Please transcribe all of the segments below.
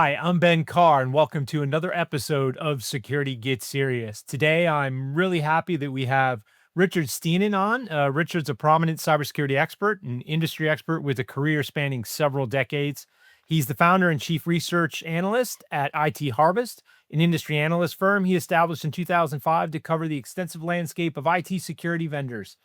Hi, I'm Ben Carr, and welcome to another episode of Security Gets Serious. Today, I'm really happy that we have Richard Stiennon on. Richard's a prominent cybersecurity expert and industry expert with a career spanning several decades. He's the founder and chief research analyst at IT Harvest, an industry analyst firm he established in 2005 to cover the extensive landscape of IT security vendors.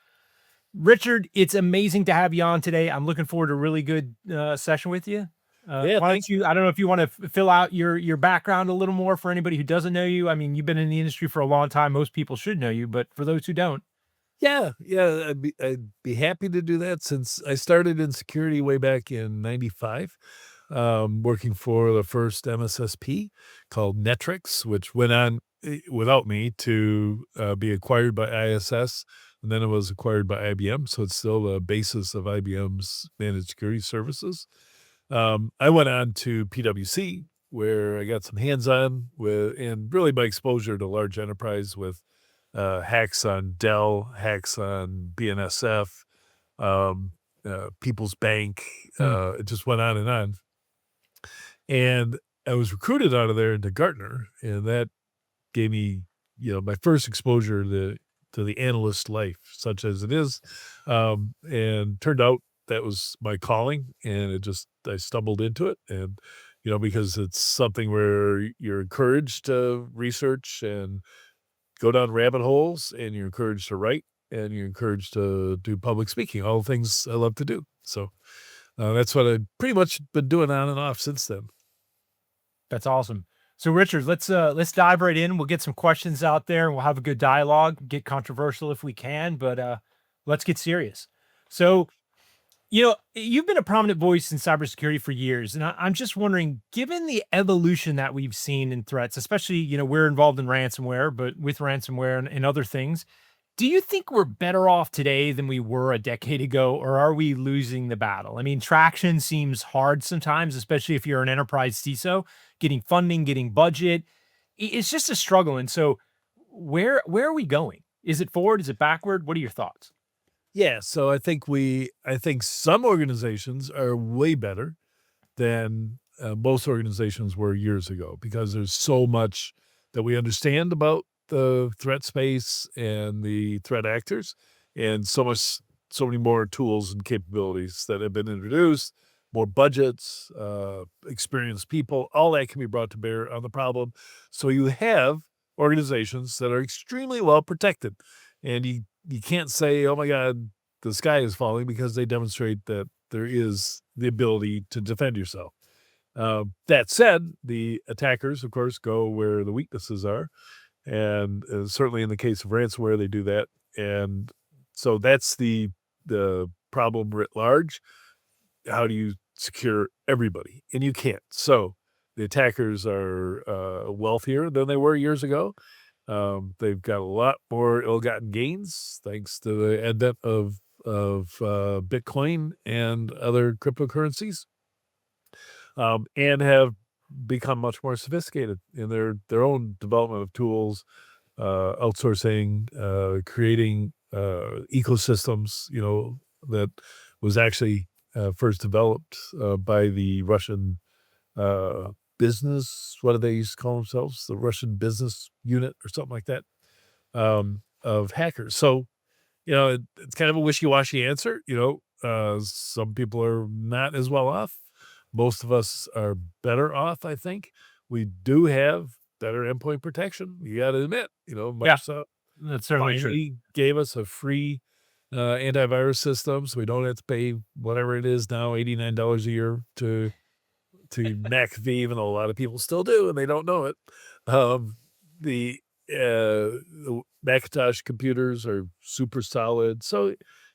Richard, it's amazing to have you on today. I'm looking forward to a really good session with you. Yeah, Why don't thanks. you, I don't know if you want to fill out your background a little more for anybody who doesn't know you. I mean, you've been in the industry for a long time. Most people should know you, but for those who don't. Yeah, I'd be happy to do that since I started in security way back in '95, working for the first MSSP called Netrix, which went on without me to be acquired by ISS, and then it was acquired by IBM. So it's still the basis of IBM's managed security services. I went on to PwC, where I got some hands-on with, and really my exposure to large enterprise with hacks on Dell, hacks on BNSF, People's Bank. Hmm. It just went on and on. And I was recruited out of there into Gartner, and that gave me, my first exposure to the analyst life, such as it is. And turned out that was my calling, and I stumbled into it. And, because it's something where you're encouraged to research and go down rabbit holes, and you're encouraged to write, and you're encouraged to do public speaking, all things I love to do. So that's what I've pretty much been doing on and off since then. That's awesome. So, Richard, let's dive right in. We'll get some questions out there, and we'll have a good dialogue. Get controversial if we can, but let's get serious. So, you've been a prominent voice in cybersecurity for years, and I'm just wondering, given the evolution that we've seen in threats, especially, we're involved in ransomware, but with ransomware and other things, do you think we're better off today than we were a decade ago, or are we losing the battle? I mean, traction seems hard sometimes, especially if you're an enterprise CISO, getting funding, getting budget. It's just a struggle. And so, where are we going? Is it forward? Is it backward? What are your thoughts? Yeah, so I think some organizations are way better than most organizations were years ago, because there's so much that we understand about the threat space and the threat actors, and so many more tools and capabilities that have been introduced, more budgets, experienced people, all that can be brought to bear on the problem. So you have organizations that are extremely well protected, and you can't say, oh my God, the sky is falling, because they demonstrate that there is the ability to defend yourself. That said, the attackers, of course, go where the weaknesses are. And certainly in the case of ransomware, they do that. And so that's the problem writ large. How do you secure everybody? And you can't. So the attackers are wealthier than they were years ago. They've got a lot more ill-gotten gains thanks to the advent of Bitcoin and other cryptocurrencies, and have become much more sophisticated in their own development of tools, outsourcing, creating ecosystems. That was actually first developed by the Russian business. What do they used to call themselves? The Russian business unit or something like that, of hackers. So, it's kind of a wishy-washy answer. Some people are not as well off. Most of us are better off, I think. We do have better endpoint protection. You got to admit, Yeah, Microsoft that's certainly true. finally gave us a free antivirus system, so we don't have to pay whatever it is now, $89 a year to McAfee, even though a lot of people still do and they don't know it. The Macintosh computers are super solid. So,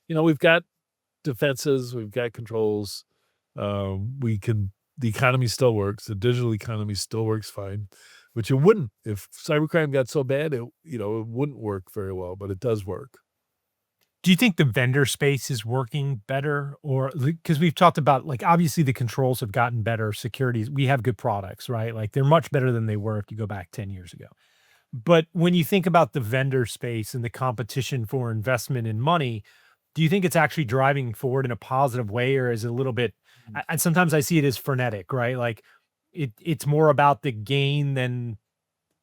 we've got defenses, we've got controls. The economy still works. The digital economy still works fine, which it wouldn't if cybercrime got so bad. It wouldn't work very well, but it does work. Do you think the vendor space is working better, or because we've talked about, like, obviously the controls have gotten better, securities, we have good products, right? Like, they're much better than they were if you go back 10 years ago. But when you think about the vendor space and the competition for investment and money, do you think it's actually driving forward in a positive way, or is it a little bit, and sometimes I see it as frenetic, right? Like, it's more about the gain than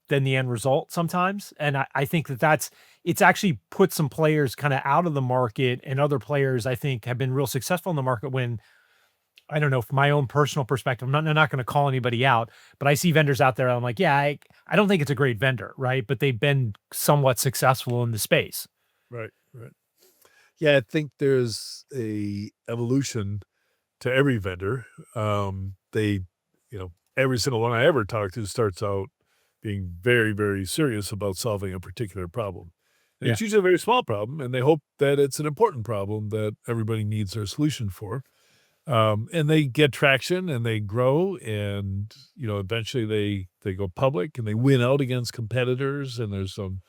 the end result sometimes. And I think it's actually put some players kind of out of the market, and other players I think have been real successful in the market when, I don't know, from my own personal perspective, I'm not going to call anybody out, but I see vendors out there. I'm like, yeah, I don't think it's a great vendor, right? But they've been somewhat successful in the space. Right, right. Yeah, I think there's a evolution to every vendor. They, every single one I ever talked to starts out being very, very serious about solving a particular problem. And Yeah. it's usually a very small problem, and they hope that it's an important problem that everybody needs their solution for. And they get traction and they grow, and eventually they go public and they win out against competitors, and there's some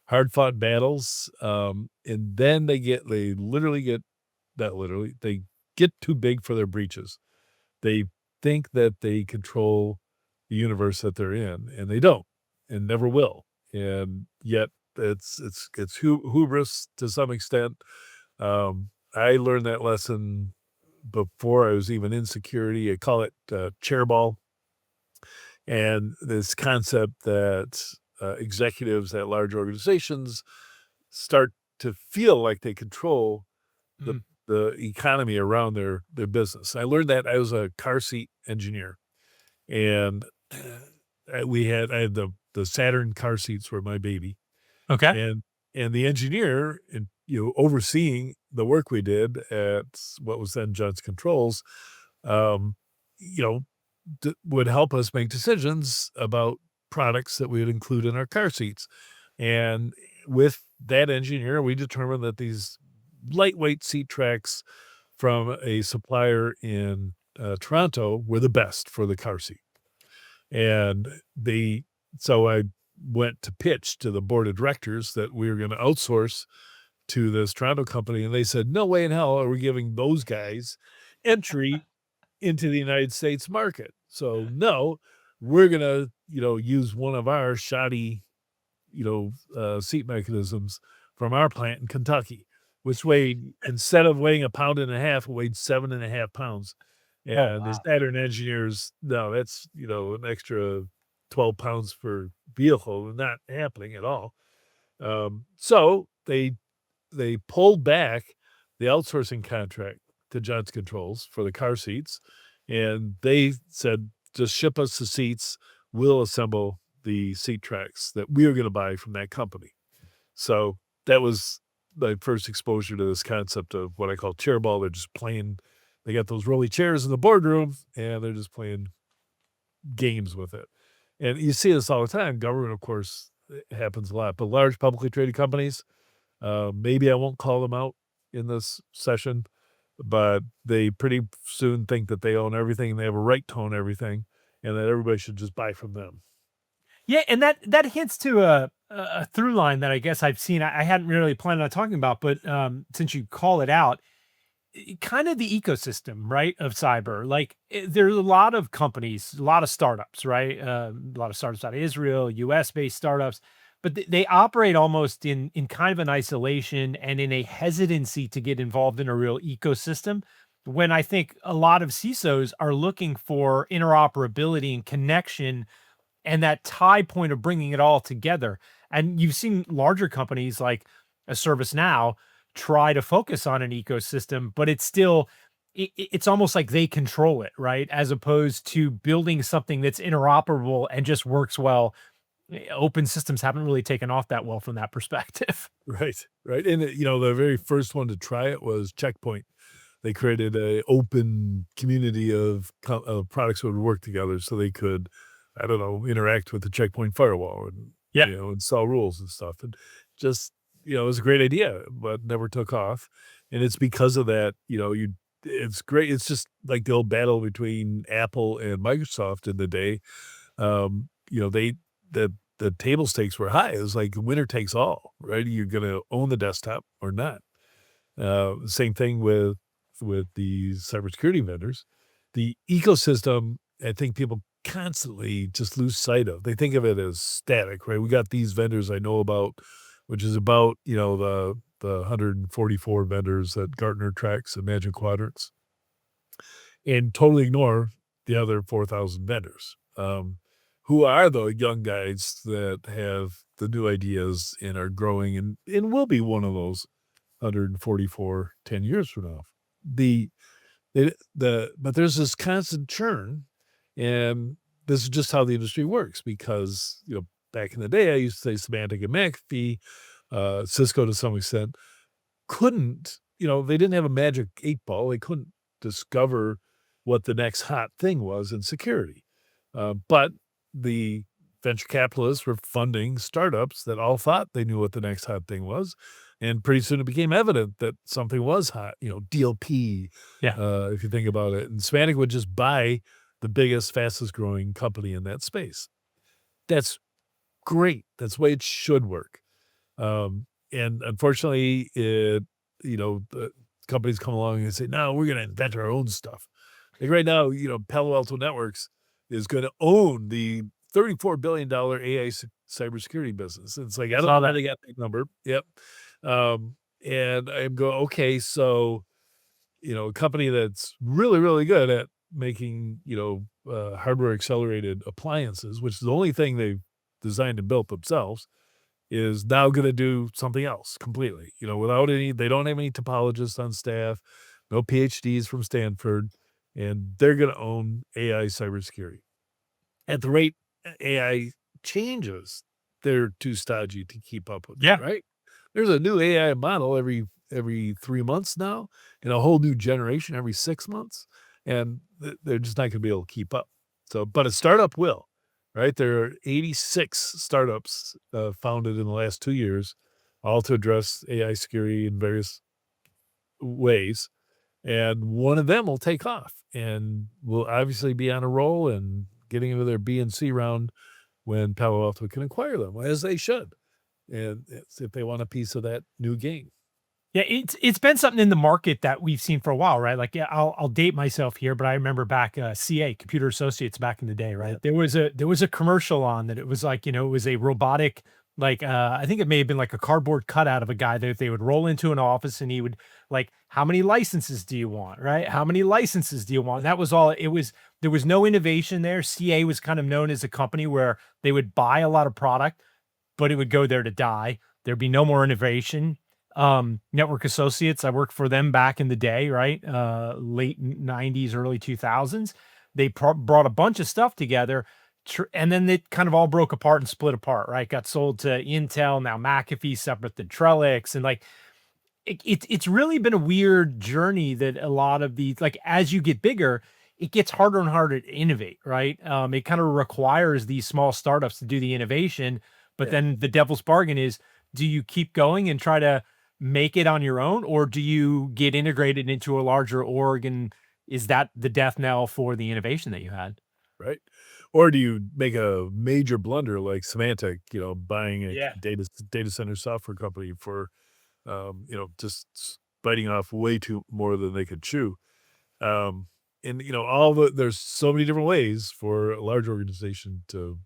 hard fought battles. And then they literally get not literally, they get too big for their breeches. They think that they control the universe that they're in, and they don't, and never will. And yet it's hubris to some extent. I learned that lesson before I was even in security. I call it chairball, and this concept that executives at large organizations start to feel like they control the Mm. the economy around their business. I learned that I was a car seat engineer, and I had the Saturn car seats were my baby, Okay. and the engineer, and overseeing the work we did at what was then Johnson Controls, um, you know, would help us make decisions about products that we would include in our car seats. And with that engineer, we determined that these lightweight seat tracks from a supplier in Toronto were the best for the car seat. And so I went to pitch to the board of directors that we were going to outsource to this Toronto company. And they said, no way in hell are we giving those guys entry into the United States market. So no, we're going to, use one of our shoddy, seat mechanisms from our plant in Kentucky, which weighed, instead of weighing 1.5 pounds, it weighed 7.5 pounds. Oh, And the wow. Saturn engineers, no, that's, an extra 12 pounds per vehicle, not happening at all. So they pulled back the outsourcing contract to Johnson Controls for the car seats, and they said, just ship us the seats. We'll assemble the seat tracks that we were going to buy from that company. So that was my first exposure to this concept of what I call chairball. They're just playing. They got those rolly chairs in the boardroom, and they're just playing games with it. And you see this all the time. Government, of course, it happens a lot, but large publicly traded companies, maybe I won't call them out in this session, but they pretty soon think that they own everything and they have a right to own everything, and that everybody should just buy from them. Yeah, and that hints to a through line that I guess I've seen. I hadn't really planned on talking about, but since you call it out, kind of the ecosystem, right, of cyber. Like there's a lot of companies, a lot of startups, right? A lot of startups out of Israel, US based startups, but they operate almost in kind of an isolation and in a hesitancy to get involved in a real ecosystem. When I think a lot of CISOs are looking for interoperability and connection and that tie point of bringing it all together. And you've seen larger companies like a ServiceNow try to focus on an ecosystem, but it's still it's almost like they control it, right? As opposed to building something that's interoperable and just works well. Open systems haven't really taken off that well from that perspective. Right, right. And the very first one to try it was Checkpoint. They created a open community of products that would work together, so they could, I don't know, interact with the Checkpoint firewall and Yeah. install rules and stuff. And just it was a great idea, but never took off. And it's because of that. It's great. It's just like the old battle between Apple and Microsoft in the day. They the table stakes were high. It was like winner takes all, right? You're going to own the desktop or not. Same thing with the cybersecurity vendors. The ecosystem, I think people constantly just lose sight of. They think of it as static, right? We got these vendors I know about, which is about, the 144 vendors that Gartner tracks and Magic Quadrants, and totally ignore the other 4,000 vendors, who are the young guys that have the new ideas and are growing and will be one of those 144 10 years from now. But there's this constant churn, and this is just how the industry works because, back in the day, I used to say Symantec and McAfee, Cisco to some extent, couldn't, they didn't have a magic 8 ball. They couldn't discover what the next hot thing was in security. But the venture capitalists were funding startups that all thought they knew what the next hot thing was. And pretty soon it became evident that something was hot, DLP, Yeah. if you think about it. And Symantec would just buy the biggest, fastest growing company in that space. That's great. That's the way it should work. And unfortunately, the companies come along and say, no, we're going to invent our own stuff. Like right now, Palo Alto Networks is going to own the $34 billion AI cybersecurity business. It's like, I don't know how they got that number. Yep. And I'm going, okay, so, a company that's really, really good at making, hardware accelerated appliances, which is the only thing they've designed and built themselves, is now going to do something else completely, they don't have any topologists on staff, no PhDs from Stanford, and they're going to own AI cybersecurity. At the rate AI changes, they're too stodgy to keep up with. Yeah. Right? There's a new AI model every 3 months now, and a whole new generation every 6 months, and they're just not going to be able to keep up. So, but a startup will. Right? There are 86 startups founded in the last 2 years, all to address AI security in various ways. And one of them will take off and will obviously be on a roll and getting into their B and C round when Palo Alto can acquire them, as they should. And if they want a piece of that new game. Yeah, it's been something in the market that we've seen for a while, right? Like, yeah, I'll date myself here, but I remember back CA, Computer Associates, back in the day, right? Yeah. There was a commercial on that. It was like, it was a robotic, like I think it may have been like a cardboard cutout of a guy that they would roll into an office and he would like, how many licenses do you want, right? How many licenses do you want? And that was all. There was no innovation there. CA was kind of known as a company where they would buy a lot of product, but it would go there to die. There'd be no more innovation. Network Associates, I worked for them back in the day, right? Late 90s, early 2000s. They brought a bunch of stuff together, and then it kind of all broke apart and split apart, right? Got sold to Intel, now McAfee, separate than Trellix, and like it's really been a weird journey that a lot of these, like, as you get bigger, it gets harder and harder to innovate, right? It kind of requires these small startups to do the innovation, but then the devil's bargain is, do you keep going and try to make it on your own, or do you get integrated into a larger org? And is that the death knell for the innovation that you had? Right. Or do you make a major blunder like Symantec, buying a Yeah. data center software company for, just biting off way too more than they could chew. And, there's so many different ways for a large organization to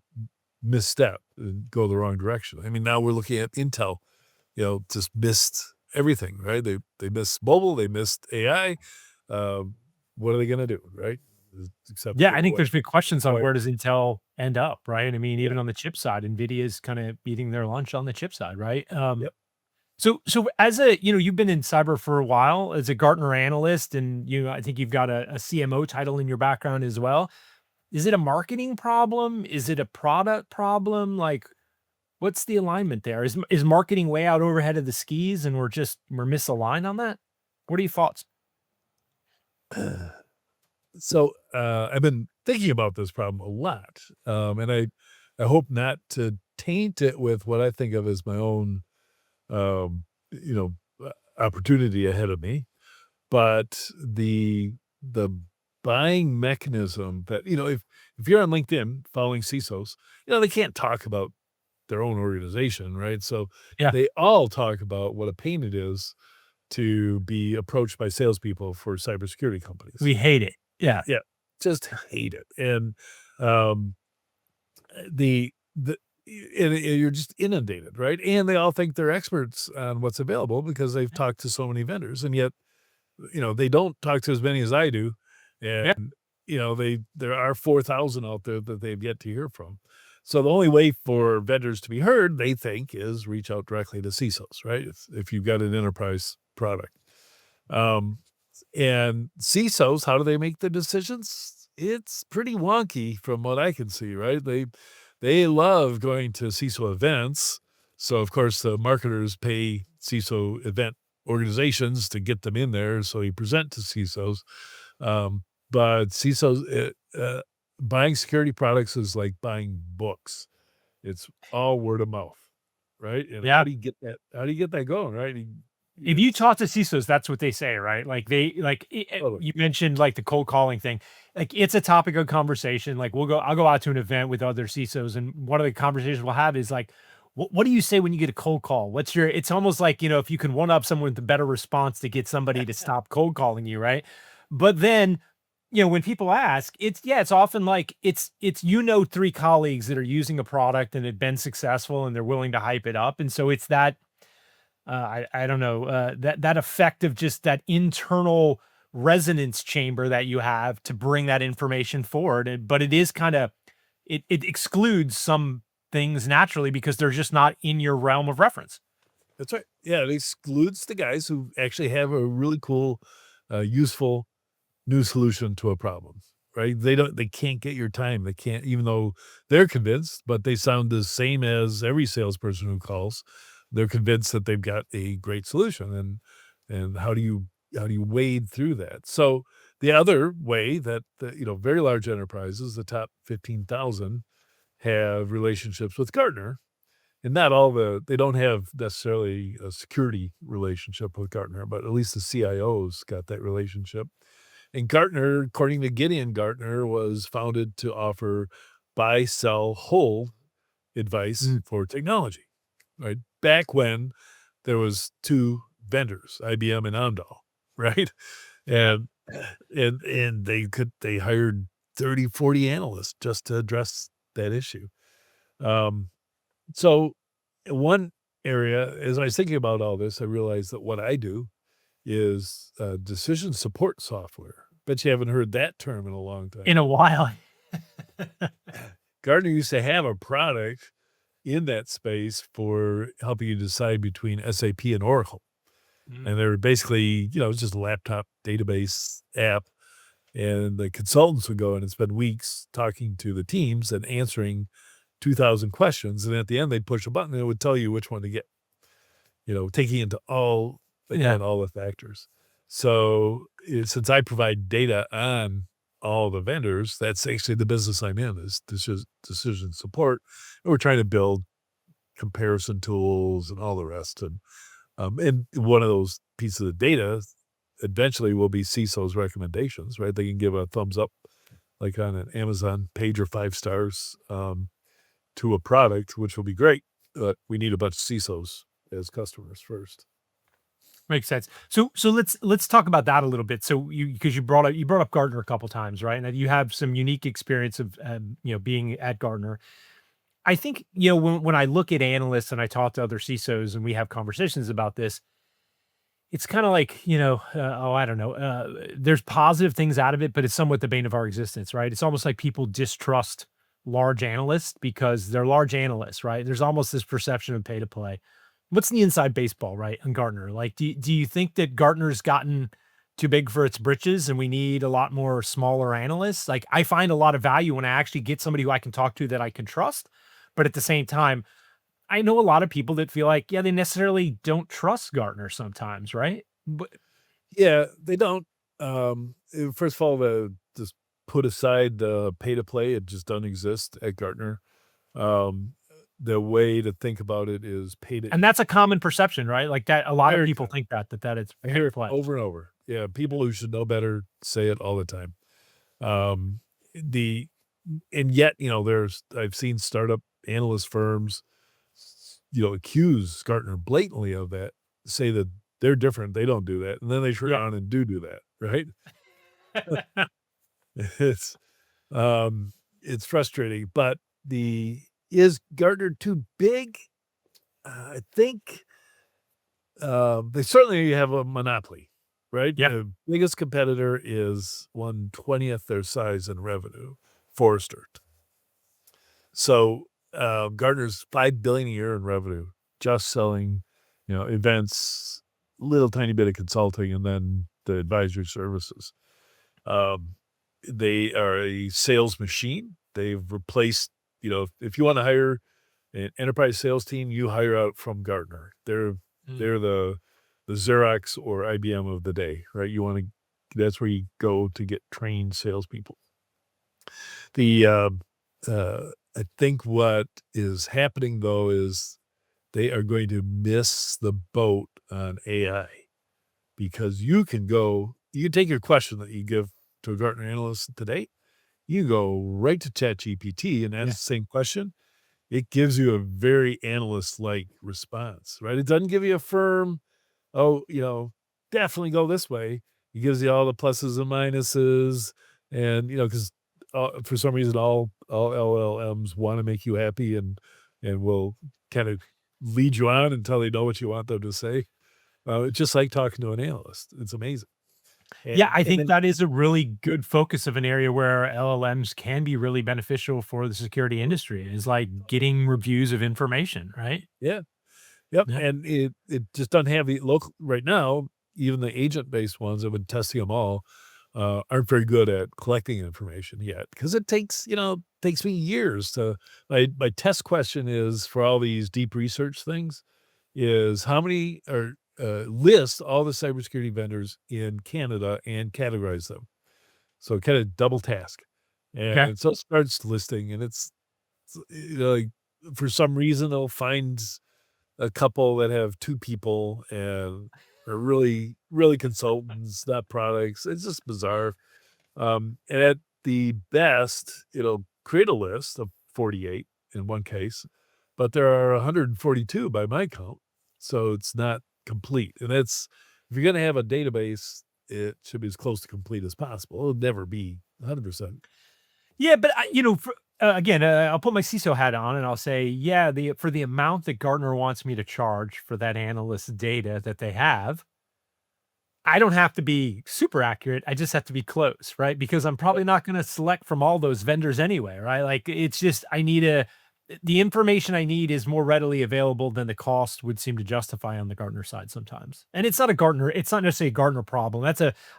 misstep and go the wrong direction. I mean, now we're looking at Intel, just missed everything, right? They missed mobile, they missed AI. What are they going to do, right? Except Yeah, I think there's big questions on Right. where does Intel end up, right? I mean, even on the chip side, NVIDIA is kind of eating their lunch on the chip side, right? Yep. So as a, you've been in cyber for a while as a Gartner analyst, and I think you've got a CMO title in your background as well. Is it a marketing problem? Is it a product problem? Like, what's the alignment there? Is marketing way out overhead of the skis and we're misaligned on that? What are your thoughts? So I've been thinking about this problem a lot, and I hope not to taint it with what I think of as my own, um, you know, opportunity ahead of me. But the buying mechanism that if you're on LinkedIn following CISOs, they can't talk about their own organization, right? So Yeah. they all talk about what a pain it is to be approached by salespeople for cybersecurity companies. We hate it. Yeah. Yeah, just hate it. And um, the and you're just inundated, right? And they all think they're experts on what's available because they've talked to so many vendors, and yet they don't talk to as many as I do, Yeah. and there are 4,000 out there that they've yet to hear from. So the only way for vendors to be heard, they think, is reach out directly to CISOs, right? If you've got an enterprise product. And CISOs, how do they make the decisions? It's pretty wonky from what I can see, right? They love going to CISO events. So, of course, the marketers pay CISO event organizations to get them in there so you present to CISOs. But CISOs, buying security products is like buying books. It's all word of mouth, right? And Yeah. how do you get that? How do you get that going, right? If you talk to CISOs, that's what they say, right? Like Totally. you mentioned like the cold calling thing. Like it's a topic of conversation. Like I'll go out to an event with other CISOs, and one of the conversations we'll have is like, what do you say when you get a cold call? It's almost like, if you can one up someone with a better response to get somebody to stop cold calling you, right? But then, when people ask, it's often like it's 3 colleagues that are using a product and have been successful and they're willing to hype it up. And so it's that I don't know, that effect of just that internal resonance chamber that you have to bring that information forward. But it is kind of it excludes some things naturally because they're just not in your realm of reference. That's right. Yeah, it excludes the guys who actually have a really cool, useful new solution to a problem, right? They can't get your time. They can't, even though they're convinced, but they sound the same as every salesperson who calls. They're convinced that they've got a great solution, and how do you wade through that? So the other way that very large enterprises, the top 15,000, have relationships with Gartner, and not all they don't have necessarily a security relationship with Gartner, but at least the CIOs got that relationship. And Gartner, according to Gideon Gartner, was founded to offer buy, sell, hold advice Mm. for technology, right? Back when there was 2 vendors, IBM and Amdahl, right? And they hired 30, 40 analysts just to address that issue. So one area, as I was thinking about all this, I realized that what I do is decision support software. Bet you haven't heard that term in a long time. In a while. Gartner used to have a product in that space for helping you decide between SAP and Oracle. Mm. And they were basically, it's just a laptop database app. And the consultants would go in and spend weeks talking to the teams and answering 2,000 questions. And at the end, they'd push a button and it would tell you which one to get, taking into all the factors. So since I provide data on all the vendors, that's actually the business I'm in, is decision support. And we're trying to build comparison tools and all the rest. And one of those pieces of data eventually will be CISO's recommendations, right? They can give a thumbs up, like on an Amazon page, or 5 stars to a product, which will be great. But we need a bunch of CISOs as customers first. Makes sense. So let's talk about that a little bit. So because you brought up Gartner a couple times, right? And you have some unique experience of being at Gartner. I think when I look at analysts and I talk to other CISOs and we have conversations about this, it's kind of like I don't know. There's positive things out of it, but it's somewhat the bane of our existence, right? It's almost like people distrust large analysts because they're large analysts, right? There's almost this perception of pay to play. What's the inside baseball, right, on Gartner? Like, do you think that Gartner's gotten too big for its britches and we need a lot more smaller analysts? Like, I find a lot of value when I actually get somebody who I can talk to that I can trust. But at the same time, I know a lot of people that feel like, they necessarily don't trust Gartner sometimes, right? But Yeah, they don't. First of all, just put aside the pay to play, it just doesn't exist at Gartner. The way to think about it is pay to. and that's a common perception, right? Like that, a lot of people think that it's I hear fair it play. over and over. Yeah, people who should know better say it all the time. And yet, I've seen startup analyst firms, accuse Gartner blatantly of that, say that they're different, they don't do that, and then they turn Yeah. around and do that, right? It's it's frustrating, but is Gartner too big? I think they certainly have a monopoly, right? Yeah. The biggest competitor is 1/20th their size in revenue, Forrester. So Gartner's $5 billion a year in revenue, just selling, events, little tiny bit of consulting, and then the advisory services. Um, they are a sales machine. They've replaced, if you want to hire an enterprise sales team, you hire out from Gartner. They're Mm. they're the Xerox or IBM of the day, right? That's where you go to get trained salespeople. The I think what is happening though is they are going to miss the boat on AI because you can take your question that you give to a Gartner analyst today, you go right to ChatGPT and ask Yeah. the same question. It gives you a very analyst-like response, right? It doesn't give you a firm, oh, definitely go this way. It gives you all the pluses and minuses, and because for some reason all LLMs want to make you happy and will kind of lead you on until they know what you want them to say. It's just like talking to an analyst. It's amazing. Yeah, I And think then that is a really good focus of an area where LLMs can be really beneficial for the security industry, is like getting reviews of information, right? yeah, yep, Yeah. and it just doesn't have the local right now. Even the agent-based ones, I've been testing them all, aren't very good at collecting information yet because it takes me years to my test question is for all these deep research things is how many are list all the cybersecurity vendors in Canada and categorize them. So kind of double task. Okay. And so it starts listing and like for some reason they'll find a couple that have 2 people and are really, really consultants, not products. It's just bizarre. And at the best, it'll create a list of 48 in one case, but there are 142 by my count. So it's not complete. And if you're going to have a database, it should be as close to complete as possible. It'll never be 100%. Yeah, but again, I'll put my CISO hat on and I'll say, yeah, for the amount that Gartner wants me to charge for that analyst data that they have, I don't have to be super accurate. I just have to be close, right? Because I'm probably not going to select from all those vendors anyway, right? Like it's just the information I need is more readily available than the cost would seem to justify on the Gartner side sometimes. And it's not necessarily a Gartner problem.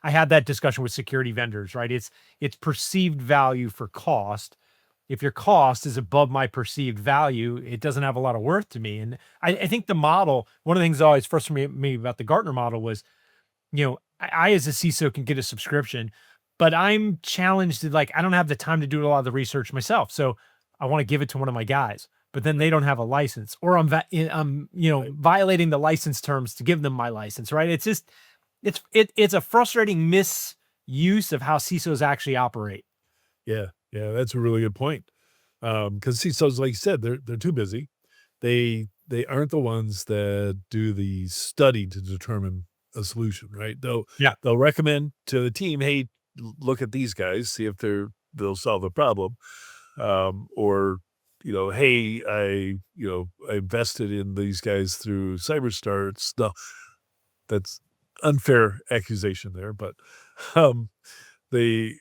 I had that discussion with security vendors, right? It's perceived value for cost. If your cost is above my perceived value, it doesn't have a lot of worth to me. And I think one of the things that always frustrated me about the Gartner model was, I as a CISO can get a subscription, but I'm challenged to I don't have the time to do a lot of the research myself. So I want to give it to one of my guys, but then they don't have a license or I'm Right. violating the license terms to give them my license, right? It's just, it's a frustrating misuse of how CISOs actually operate. Yeah. Yeah. That's a really good point. Because CISOs, like you said, they're too busy. They aren't the ones that do the study to determine a solution, right? Yeah. They'll recommend to the team, hey, look at these guys, see if they'll solve the problem. Or hey, I invested in these guys through CyberStarts. No, that's unfair accusation there, but um, they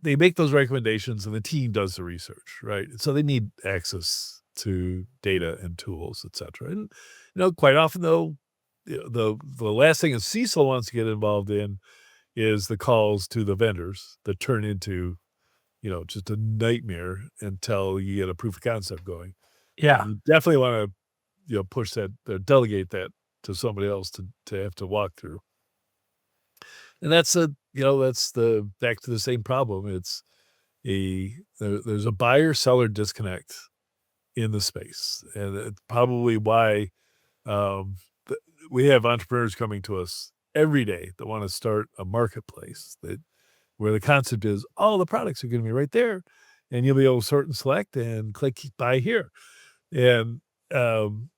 they make those recommendations and the team does the research, right? So they need access to data and tools, et cetera. And, quite often though, the last thing a CISO wants to get involved in is the calls to the vendors that turn into, just a nightmare until you get a proof of concept going. And Yeah. you definitely want to, push that, delegate that to somebody else to have to walk through. And that's the back to the same problem. It's there's a buyer seller disconnect in the space, and it's probably why um, we have entrepreneurs coming to us every day that want to start a marketplace where the concept is all the products are going to be right there, and you'll be able to sort and select and click buy here, and um,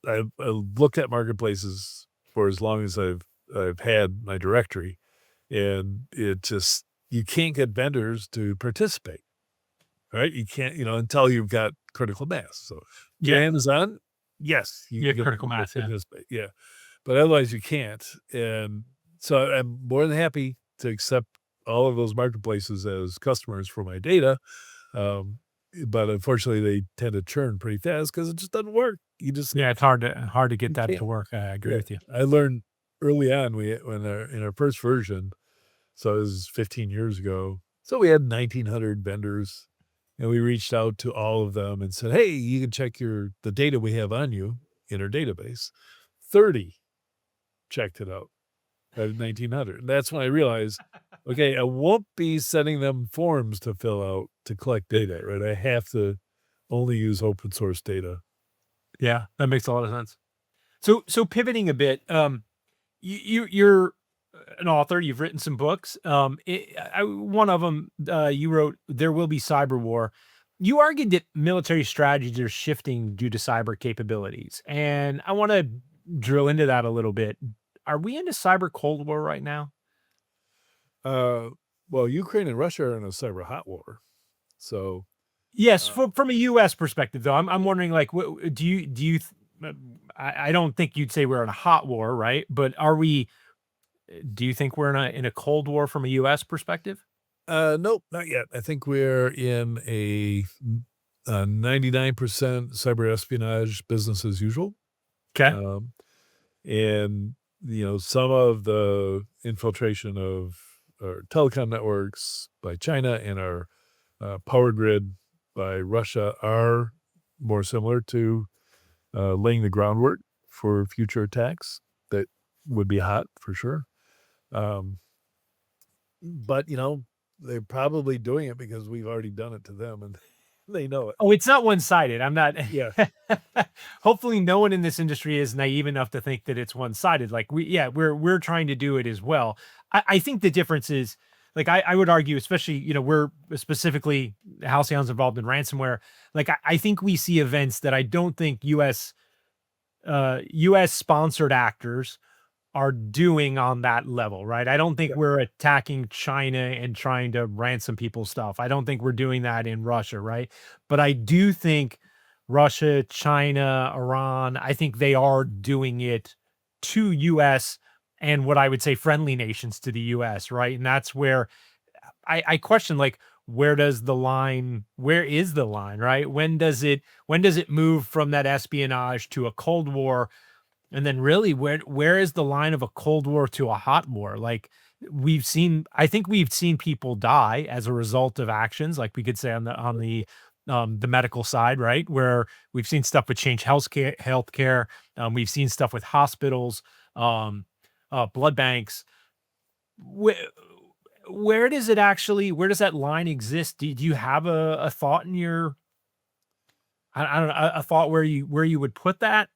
I've looked at marketplaces for as long as I've had my directory, and it just you can't get vendors to participate, right? You can't, until you've got critical mass. So, Yeah. Amazon, yes, you Yeah. can get Critical people to mass. Yeah. participate, yeah. but otherwise you can't. And so I'm more than happy to accept all of those marketplaces as customers for my data. Um, but unfortunately, they tend to churn pretty fast because it just doesn't work. Yeah, it's hard to get You that to can't. work. I agree Yeah, with you. I learned early on in our first version, so it was 15 years ago. So we had 1,900 vendors, and we reached out to all of them and said, "Hey, you can check the data we have on you in our database." 30 checked it out out of 1,900. And that's when I realized, okay, I won't be sending them forms to fill out to collect data, right? I have to only use open source data. Yeah, that makes a lot of sense. So pivoting a bit, you're an author. You've written some books. One of them you wrote, "There Will Be Cyber War." You argued that military strategies are shifting due to cyber capabilities, and I want to drill into that a little bit. Are we into cyber cold war right now? Uh, well, Ukraine and Russia are in a cyber hot war. So, Yes, uh, from a U.S. perspective, though, I'm wondering, like, do you? I don't think you'd say we're in a hot war, right? But are we? Do you think we're in a cold war from a U.S. perspective? nope, not yet. I think we're in a 99% cyber espionage business as usual. Okay. Um, and, some of the infiltration of our telecom networks by China and our power grid by Russia are more similar to laying the groundwork for future attacks that would be hot for sure. Um, but they're probably doing it because we've already done it to them, and they know it. Oh, it's not one-sided. I'm not. Yeah, Hopefully, no one in this industry is naive enough to think that it's one-sided. Like yeah, we're trying to do it as well. I think the difference is, like, I would argue, especially, we're specifically Halcyon's involved in ransomware. Like, I think we see events that I don't think U.S. sponsored actors are doing on that level, right? I don't think yeah, we're attacking China and trying to ransom people's stuff. I don't think we're doing that in Russia, right? But I do think Russia, China, Iran, I think they are doing it to US and what I would say friendly nations to the US, right? And that's where I question, like, where is the line, right? When does it move from that espionage to a Cold War? And then really, where is the line of a Cold War to a hot war? Like, I think we've seen people die as a result of actions, like we could say on the medical side, right? Where we've seen stuff with Change Healthcare. We've seen stuff with hospitals, um, blood banks. Where, where does that line exist? Do you have a thought in your, I don't know, a thought where you would put that?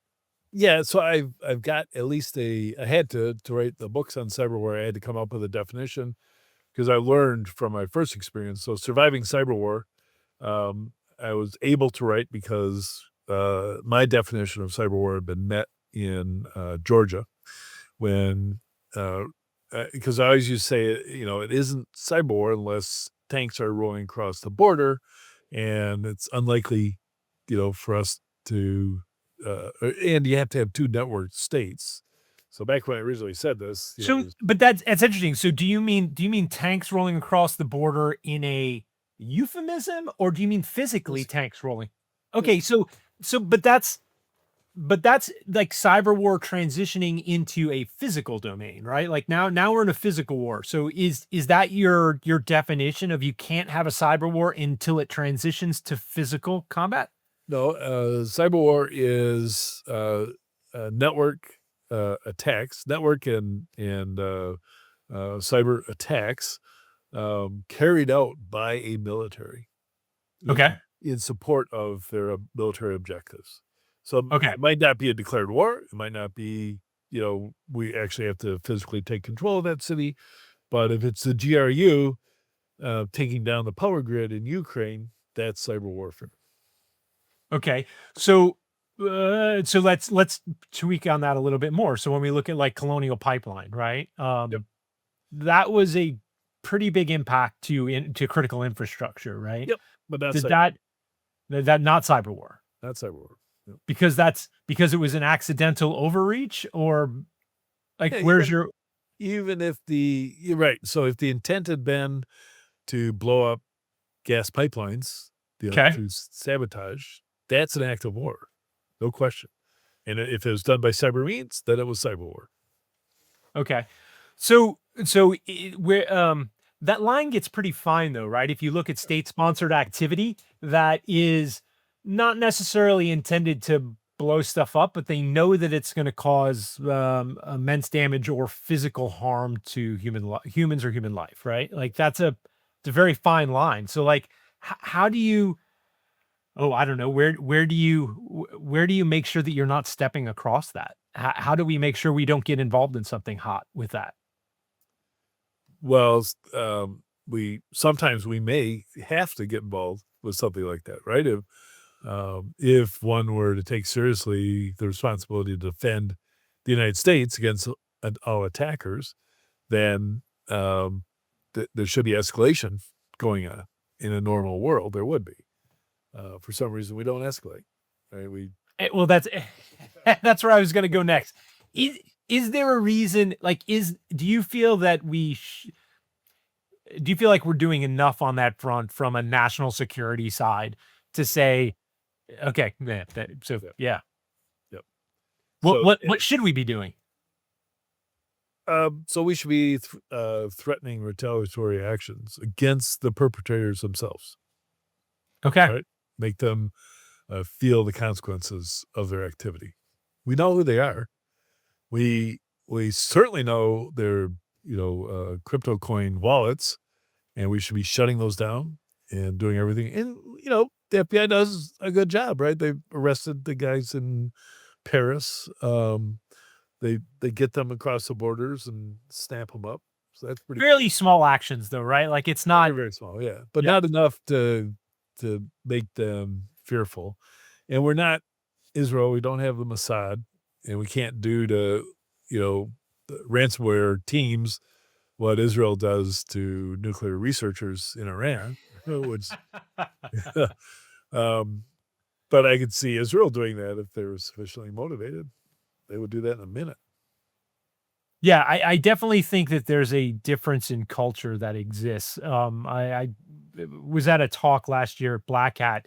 yeah. So I've got at least I had to write the books on cyberware. I had to come up with a definition because I learned from my first experience. So surviving cyber war, I was able to write because my definition of cyber war had been met in Georgia when because I always used to say, it isn't cyber war unless tanks are rolling across the border, and it's unlikely, for us to, and you have to have two network states. So back when I originally said this, So, there's but that's interesting. So, do you mean tanks rolling across the border in a euphemism, or do you mean physically this, tanks rolling? this, Okay, but that's like cyber war transitioning into a physical domain, right? Like, now we're in a physical war. So is that your definition of you can't have a cyber war until it transitions to physical combat? no, cyber war is network attacks, network and cyber attacks carried out by a military Okay. in support of their military objectives. So Okay. it might not be a declared war. It might not be, we actually have to physically take control of that city. But if it's the GRU taking down the power grid in Ukraine, that's cyber warfare. Okay. So let's tweak on that a little bit more. So when we look at, like, Colonial Pipeline, right? Yep. That was a pretty big impact to critical infrastructure, right? Yep. But that's Did cyber war. that not cyber war? That's cyber war. Yep. Because it was an accidental overreach, or Like, Yeah, where's your even if you're right. So if the intent had been to blow up gas pipelines, okay? through sabotage, that's an act of war, no question. And if it was done by cyber means, then it was cyber war. Okay. So where that line gets pretty fine though, right? If you look at state-sponsored activity that is not necessarily intended to blow stuff up, but they know that it's going to cause immense damage or physical harm to humans or human life, right? Like it's a very fine line. So like, how do you? Oh, I don't know. Where do you make sure that you're not stepping across that? How do we make sure we don't get involved in something hot with that? Well, we may have to get involved with something like that, right? If one were to take seriously the responsibility to defend the United States against all attackers, then there should be escalation going on. In a normal world, there would be. For some reason, we don't escalate. Right? Well, that's that's where I was going to go next. Is there a reason? Like, do you feel that do you feel like we're doing enough on that front from a national security side to say, okay, yeah, so Yep. yeah, Yep. what So, what what should we be doing? so we should be threatening retaliatory actions against the perpetrators themselves. Okay, Right? Make them feel the consequences of their activity. We know who they are. We certainly know their crypto coin wallets, and we should be shutting those down and doing everything. And the FBI does a good job, right? They arrested the guys in Paris. They get them across the borders and snap them up. So that's pretty fairly small actions though, right? Like it's very, not. very small, yeah, but Yeah. not enough to make them fearful. And we're not Israel. We don't have the Mossad, and we can't do to the ransomware teams what Israel does to nuclear researchers in Iran, which, um, but I could see Israel doing that if they were sufficiently motivated. They would do that in a minute. Yeah, I definitely think that there's a difference in culture that exists. I was at a talk last year at Black Hat.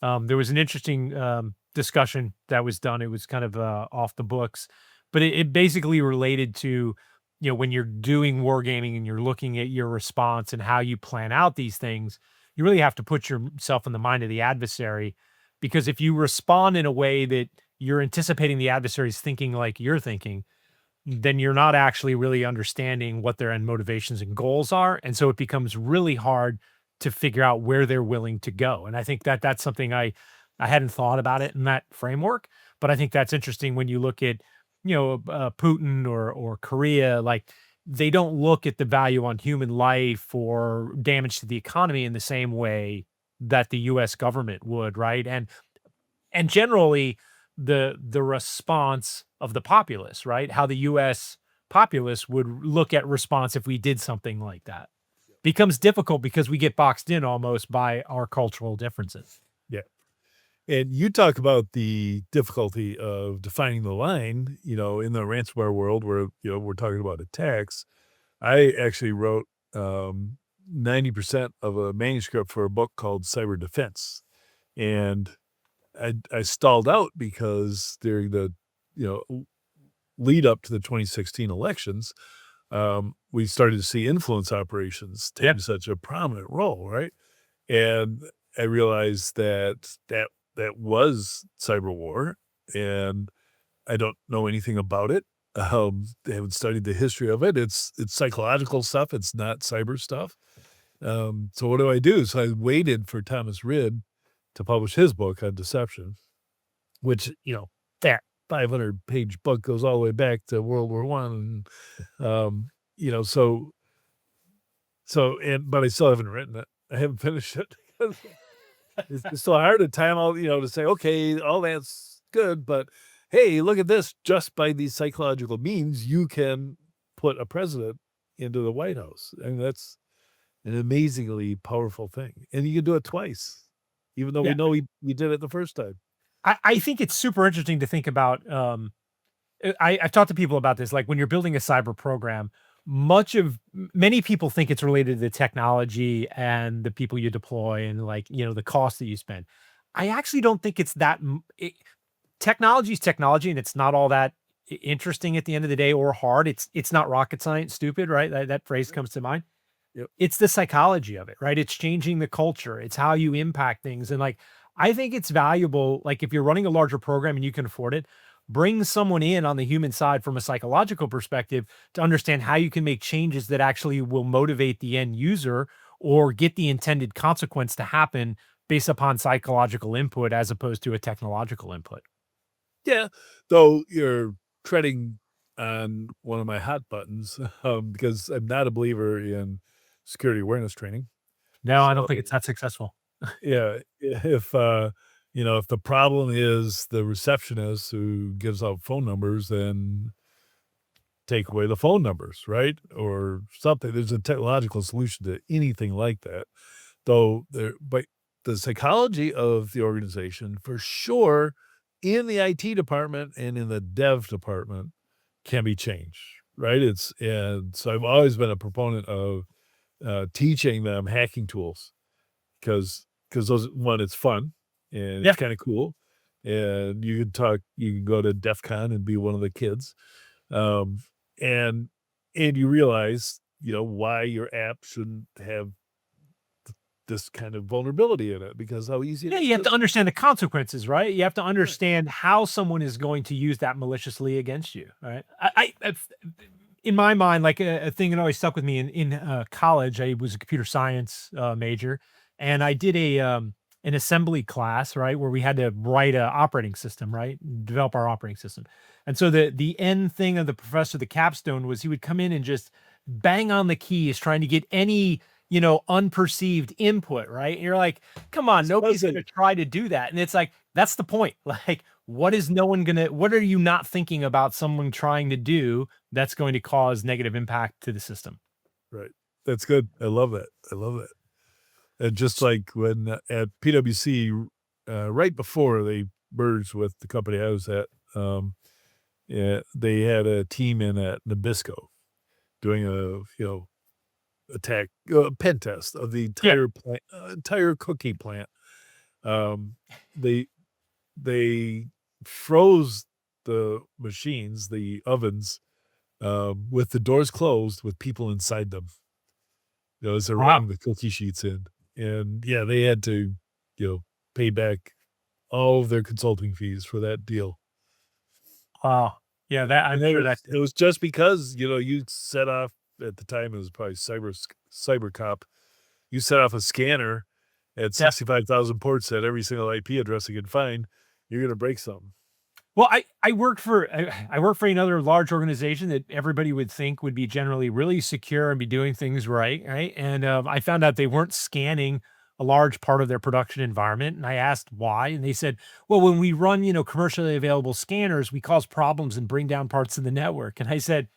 There was an interesting discussion that was done. It was kind of off the books, but it basically related to, when you're doing wargaming and you're looking at your response and how you plan out these things, you really have to put yourself in the mind of the adversary, because if you respond in a way that you're anticipating the adversary's thinking like you're thinking, then you're not actually really understanding what their end motivations and goals are. And so it becomes really hard to figure out where they're willing to go. And I think that that's something I hadn't thought about it in that framework, but I think that's interesting when you look at, Putin or Korea, like they don't look at the value on human life or damage to the economy in the same way that the US government would, right? And generally the response of the populace, right? How the US populace would look at response if we did something like that becomes difficult because we get boxed in almost by our cultural differences. Yeah. And you talk about the difficulty of defining the line, in the ransomware world where, we're talking about attacks. I actually wrote 90% of a manuscript for a book called Cyber Defense. And I stalled out because during the, lead up to the 2016 elections, we started to see influence operations take Yep. such a prominent role, right? And I realized that was cyber war, and I don't know anything about it. I haven't studied the history of it. It's psychological stuff. It's not cyber stuff. So what do I do? So I waited for Thomas Rid to publish his book on deception, which that 500-page book goes all the way back to World War One. So but I still haven't written it. I haven't finished it because it's so hard to time all, to say, okay, all that's good, but hey, look at this. Just by these psychological means, you can put a president into the White House. I mean, that's an amazingly powerful thing. And you can do it twice, even though we Yeah. know we did it the first time. I think it's super interesting to think about I've talked to people about this. Like when you're building a cyber program, many people think it's related to the technology and the people you deploy and like, the cost that you spend. I actually don't think it's that. Technology is technology, and it's not all that interesting at the end of the day or hard. It's not rocket science, stupid, right? That phrase comes to mind. Yep. It's the psychology of it, right? It's changing the culture. It's how you impact things. And like, I think it's valuable. Like if you're running a larger program and you can afford it, bring someone in on the human side from a psychological perspective to understand how you can make changes that actually will motivate the end user or get the intended consequence to happen based upon psychological input as opposed to a technological input. Yeah, though you're treading on one of my hot buttons, because I'm not a believer in security awareness training. No, I don't So, think it's that successful. yeah, if, if the problem is the receptionist who gives out phone numbers, then take away the phone numbers, right? Or something. There's a technological solution to anything like that. But the psychology of the organization, for sure, in the IT department and in the dev department can be changed, right? And so I've always been a proponent of teaching them hacking tools because it's fun and Yeah. it's kind of cool. And you can go to DEF CON and be one of the kids. Um, and you realize, why your app shouldn't have this kind of vulnerability in it because how easy it Yeah, is you have to. to understand the consequences, right? You have to Right. understand how someone is going to use that maliciously against you, right? In my mind, like a thing that always stuck with me in college, I was a computer science major, and I did an assembly class, right, where we had to write a operating system, right, develop our operating system. And so the end thing of the professor, the capstone, was he would come in and just bang on the keys, trying to get any unperceived input, right? And you're like, come on, It's nobody's fuzzy. gonna try to do that. And it's like, that's the point. Like, what are you not thinking about someone trying to do that's going to cause negative impact to the system? Right. That's good. I love that. I love that. And just like when at PwC, right before they merged with the company I was at, yeah, they had a team in at Nabisco doing pen test of the Yeah. entire cookie plant. Um, they they froze the machines, the ovens, with the doors closed with people inside them. As they're Wow. running the cookie sheets in. And yeah, they had to, pay back all of their consulting fees for that deal. Wow. Yeah, that I'm And sure that it was just because, you set off at the time, it was probably CyberCop. You set off a scanner at yeah. 65,000 ports at every single IP address you can find, you're gonna break something. Well, I work for another large organization that everybody would think would be generally really secure and be doing things right, right? And I found out they weren't scanning a large part of their production environment, and I asked why, and they said, "Well, when we run, commercially available scanners, we cause problems and bring down parts of the network." And I said,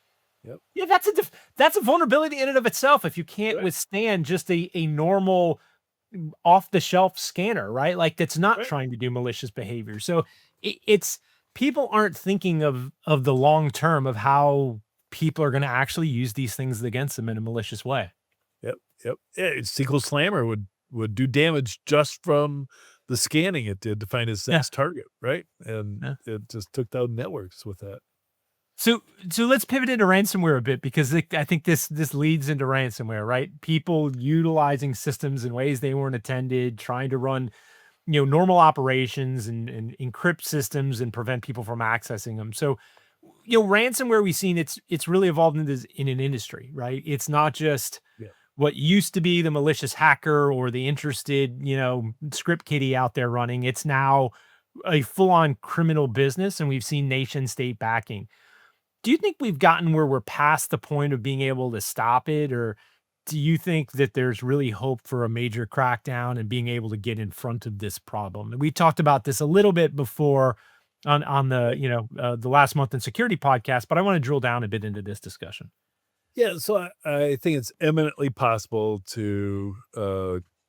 Yep. "Yeah, that's a vulnerability in and of itself. If you can't Right, withstand just a normal off the shelf scanner, right? Like that's not right. trying to do malicious behavior." So it's people aren't thinking of the long term of how people are going to actually use these things against them in a malicious way. Yep, yep. Yeah, SQL Slammer would do damage just from the scanning it did to find its Yeah. next target, right? And Yeah. it just took down networks with that. So let's pivot into ransomware a bit because I think this leads into ransomware, right? People utilizing systems in ways they weren't intended, trying to run normal operations and encrypt systems and prevent people from accessing them. So ransomware we've seen it's really evolved into in an industry, right? It's not just Yeah. what used to be the malicious hacker or the interested, script kiddie out there running. It's now a full-on criminal business, and we've seen nation state backing. Do you think we've gotten where we're past the point of being able to stop it, or do you think that there's really hope for a major crackdown and being able to get in front of this problem? And we talked about this a little bit before on the the last month in security podcast, but I want to drill down a bit into this discussion. Yeah, so I think it's eminently possible to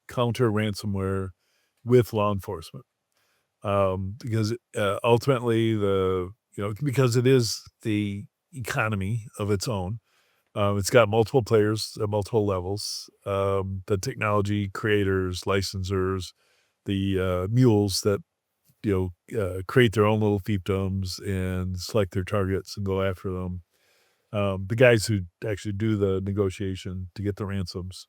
counter ransomware with law enforcement, because ultimately because it is the economy of its own. It's got multiple players at multiple levels. The technology creators, licensors, the mules that create their own little fiefdoms and select their targets and go after them. The guys who actually do the negotiation to get the ransoms.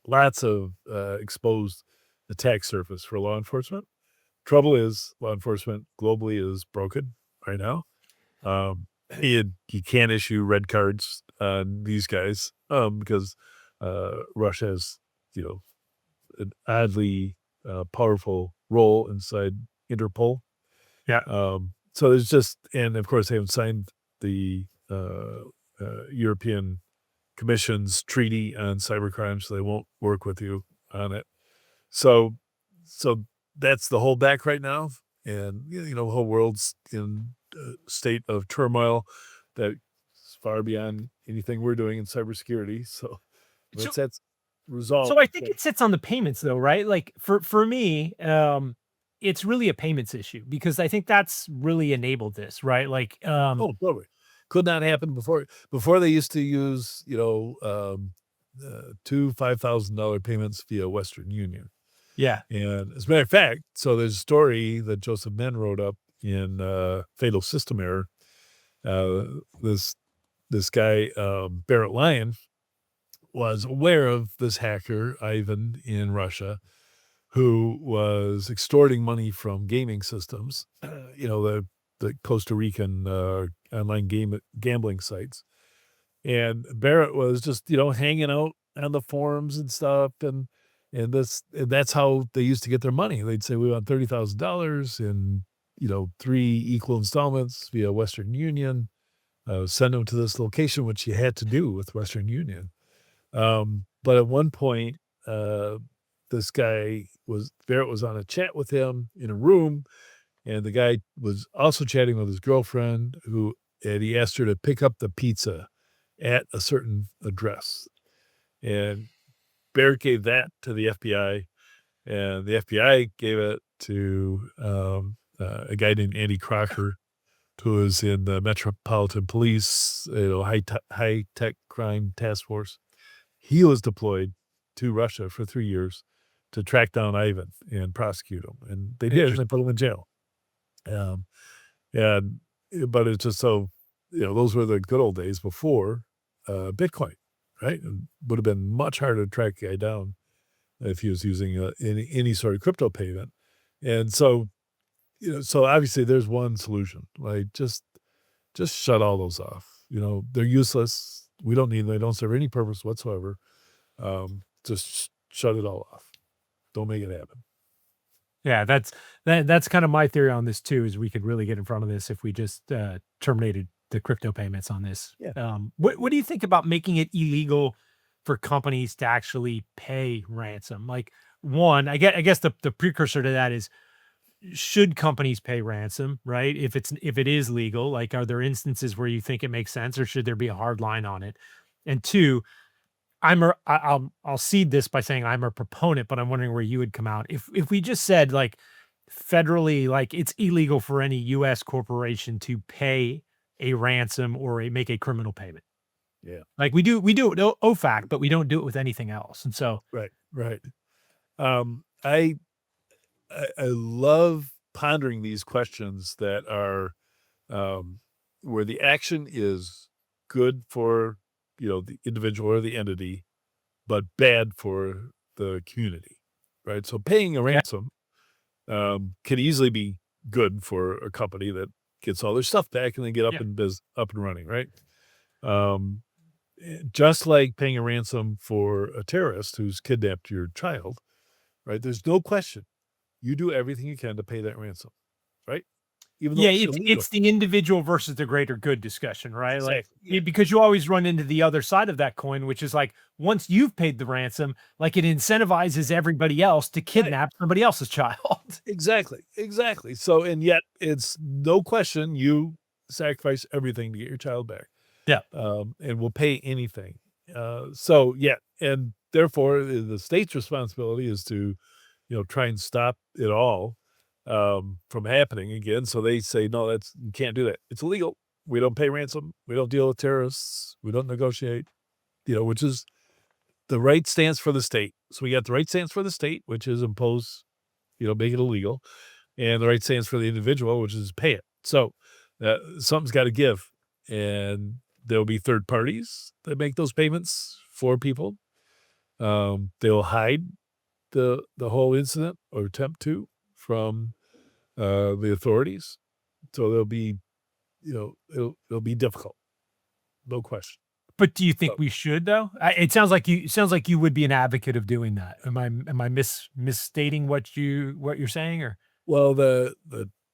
Lots of exposed attack surface for law enforcement. Trouble is, law enforcement globally is broken right now. You can't issue red cards on these guys because Russia has, an oddly powerful role inside Interpol. Yeah. So there's just, and of course they haven't signed the European Commission's treaty on cybercrime, so they won't work with you on it. So that's the whole back right now, and the whole world's in a state of turmoil that's far beyond anything we're doing in cybersecurity. So once that's resolved, So I think it sits on the payments though, right? Like for me, it's really a payments issue because I think that's really enabled this, right? Like, totally. Could not happen before. Before they used to use, two $5,000 payments via Western Union. yeah, And as a matter of fact, so there's a story that Joseph Menn wrote up in Fatal System Error. This guy, Barrett Lyon, was aware of this hacker, Ivan, in Russia, who was extorting money from gaming systems, the Costa Rican online gambling sites. And Barrett was just, hanging out on the forums and stuff. And that's how they used to get their money. They'd say, we want $30,000 in, 3 equal installments via Western Union, send them to this location, which you had to do with Western Union. But at one point, this guy Barrett was on a chat with him in a room, and the guy was also chatting with his girlfriend, and he asked her to pick up the pizza at a certain address. And Barrett gave that to the FBI, and the FBI gave it to a guy named Andy Crocker, who was in the Metropolitan Police, high tech crime task force. He was deployed to Russia for 3 years to track down Ivan and prosecute him, and they did. And they put him in jail. But it's just so, those were the good old days before Bitcoin, right? It would have been much harder to track a guy down if he was using any sort of crypto payment. And so, so obviously there's one solution, like just shut all those off. They're useless. We don't need them. They don't serve any purpose whatsoever. Just shut it all off. Don't make it happen. yeah, that's kind of my theory on this too. Is we could really get in front of this if we just terminated the crypto payments on this. Yeah. What do you think about making it illegal for companies to actually pay ransom? Like, one, I guess the precursor to that is, should companies pay ransom, right? If it is legal, like, are there instances where you think it makes sense, or should there be a hard line on it? And two, I'll seed this by saying I'm a proponent, but I'm wondering where you would come out if we just said, like, federally, like, it's illegal for any U.S. corporation to pay a ransom or make a criminal payment. Yeah. Like we do with OFAC, but we don't do it with anything else. And so, Right. I love pondering these questions that are where the action is good for the individual or the entity, but bad for the community, right? So paying a ransom can easily be good for a company that gets all their stuff back and they get up and running, right? Just like paying a ransom for a terrorist who's kidnapped your child, right? There's no question. You do everything you can to pay that ransom, right? Even though it's the individual versus the greater good discussion, right? Exactly. Like, because you always run into the other side of that coin, which is like, once you've paid the ransom, like, it incentivizes everybody else to kidnap somebody else's child. Exactly. So, and yet it's no question you sacrifice everything to get your child back. Yeah. And will pay anything. And therefore the state's responsibility is to, try and stop it all. from happening again. So they say, no, you can't do that. It's illegal. We don't pay ransom. We don't deal with terrorists. We don't negotiate, which is the right stance for the state. So we got the right stance for the state, which is impose, make it illegal, and the right stance for the individual, which is pay it. So something's got to give, and there'll be third parties that make those payments for people. They'll hide the whole incident or attempt to from the authorities. So there'll be, it'll be difficult, no question. But do you think we should though? It sounds like you would be an advocate of doing that. Am I misstating what you're saying, or? Well, the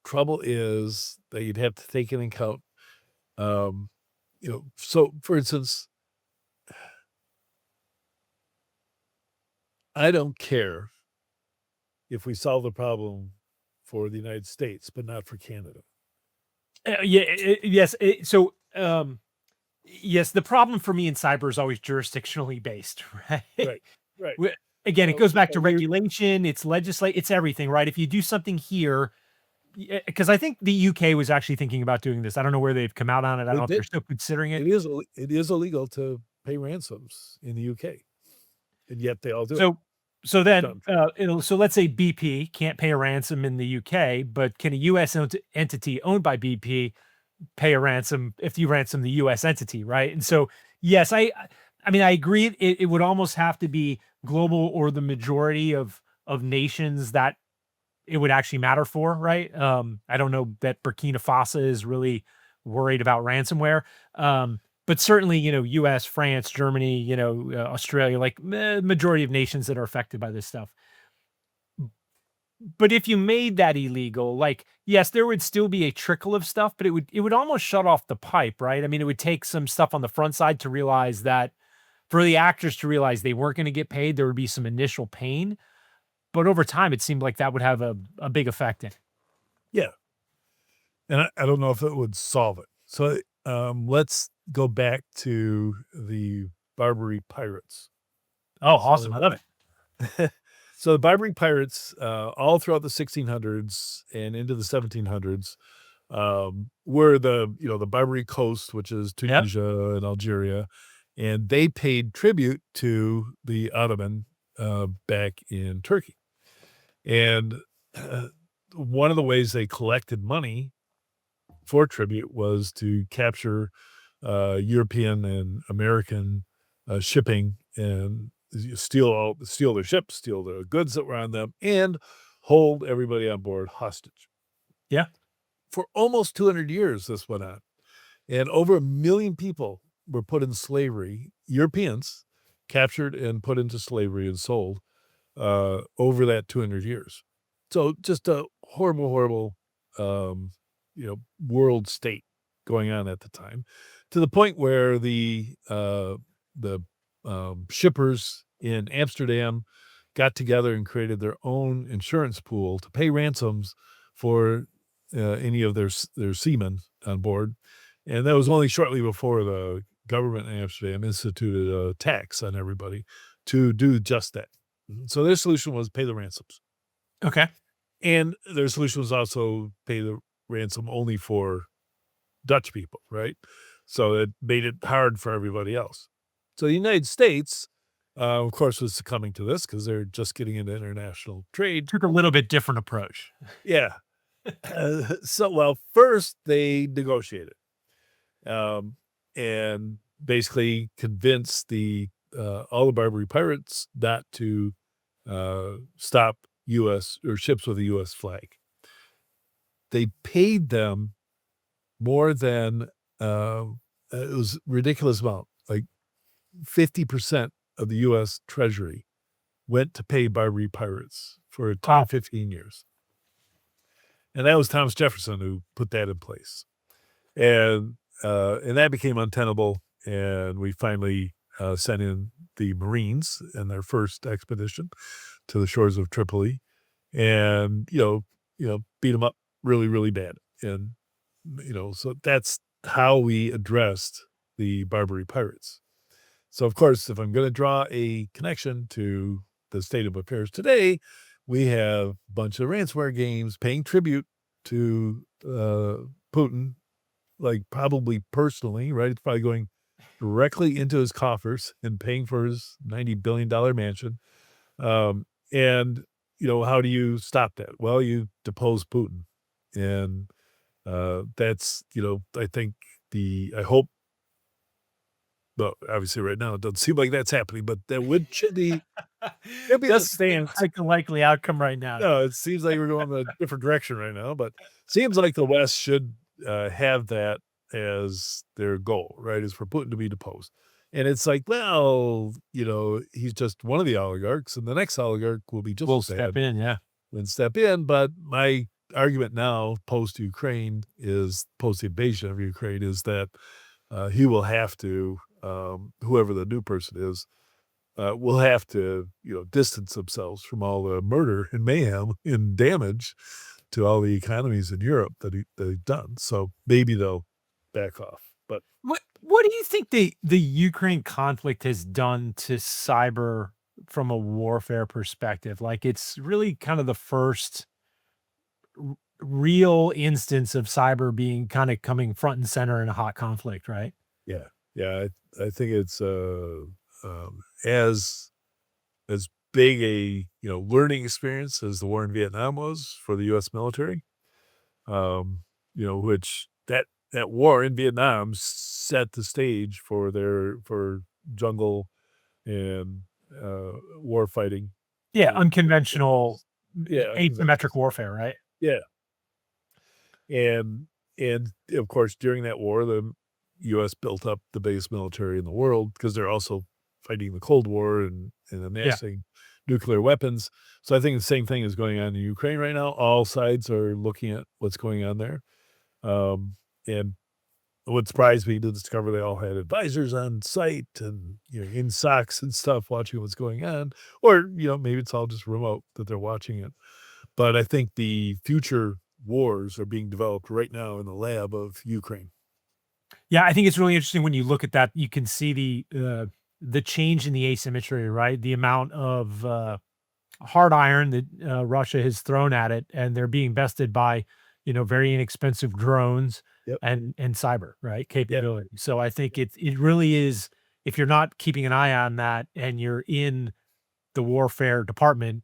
trouble is that you'd have to take into account, so for instance, I don't care if we solve the problem for the United States, but not for Canada. Yes. Yes, the problem for me in cyber is always jurisdictionally based, right? Right. Again, it goes back to regulation, it's legislate, it's everything, right? If you do something here, because I think the UK was actually thinking about doing this. I don't know where they've come out on it. I don't know if they're still considering it. It is illegal to pay ransoms in the UK, and yet they all do it. So then, so let's say BP can't pay a ransom in the UK, but can a US entity owned by BP pay a ransom if you ransom the US entity, right? And so, yes, I mean, I agree. It would almost have to be global or the majority of nations that it would actually matter for, right? I don't know that Burkina Faso is really worried about ransomware. But certainly, US, France, Germany, Australia, like majority of nations that are affected by this stuff. But if you made that illegal, like, yes, there would still be a trickle of stuff, but it would almost shut off the pipe, right? I mean, it would take some stuff on the front side to realize that for the actors to realize they weren't going to get paid, there would be some initial pain. But over time, it seemed like that would have a big effect in it. Yeah. And I don't know if it would solve it. So let's go back to the Barbary pirates. Oh, awesome. I love it. So the Barbary pirates, all throughout the 1600s and into the 1700s, were the Barbary coast, which is Tunisia and Algeria, and they paid tribute to the Ottoman back in Turkey. And one of the ways they collected money for tribute was to capture European and American shipping and steal their ships, steal the goods that were on them, and hold everybody on board hostage. Yeah. For almost 200 years, this went on. And over 1 million people were put in slavery, Europeans captured and put into slavery and sold over that 200 years. So just a horrible, horrible, world state going on at the time, to the point where the shippers in Amsterdam got together and created their own insurance pool to pay ransoms for any of their seamen on board. And that was only shortly before the government in Amsterdam instituted a tax on everybody to do just that. So their solution was pay the ransoms. Okay. And their solution was also pay the ransom only for Dutch people, right? So it made it hard for everybody else. So the United States, of course, was succumbing to this because they're just getting into international trade. Took a little bit different approach. Yeah. First they negotiated and basically convinced all the Barbary pirates not to stop U.S. or ships with a U.S. flag. They paid them more than it was a ridiculous amount, like 50% of the U.S. Treasury went to pay Barbary pirates for 15 years. And that was Thomas Jefferson who put that in place. And that became untenable. And we finally sent in the Marines in their first expedition to the shores of Tripoli and, beat them up really, really bad. And, so that's how we addressed the Barbary pirates. So, of course, if I'm going to draw a connection to the state of affairs today, we have a bunch of ransomware games paying tribute to Putin, like probably personally, right? It's probably going directly into his coffers and paying for his $90 billion mansion. And, how do you stop that? Well, you depose Putin. And that's, I think I hope, well, obviously right now it doesn't seem like that's happening, but that should be the Doesn't seem stance. like the likely outcome right now. No, it seems like we're going in a different direction right now, but seems like the West should have that as their goal, right? Is for Putin to be deposed. And it's like, well, he's just one of the oligarchs, and the next oligarch will be just We'll as step bad in, yeah. and step in. But my argument now, post the invasion of Ukraine, is that he will have to, whoever the new person is, will have to, distance themselves from all the murder and mayhem and damage to all the economies in Europe that they've done. So maybe they'll back off. But What do you think the Ukraine conflict has done to cyber from a warfare perspective? Like, it's really kind of the first real instance of cyber being kind of coming front and center in a hot conflict, right? yeah, yeah, I think it's as big a learning experience as the war in Vietnam was for the U.S. military. Which that war in Vietnam set the stage for jungle and war fighting. Yeah, unconventional, Yeah, asymmetric warfare, right? yeah, and of course during that war, the U.S. built up the biggest military in the world because they're also fighting the Cold War and amassing nuclear weapons. So I think the same thing is going on in Ukraine right now. All sides are looking at what's going on there. And it would surprise me to discover they all had advisors on site and in socks and stuff watching what's going on. Or, maybe it's all just remote that they're watching it. But I think the future wars are being developed right now in the lab of Ukraine. Yeah, I think it's really interesting when you look at that. You can see the change in the asymmetry, right? The amount of hard iron that Russia has thrown at it, and they're being bested by very inexpensive drones Yep. and cyber, right, Yeah. capability. So I think it really is. If you're not keeping an eye on that and you're in the warfare department,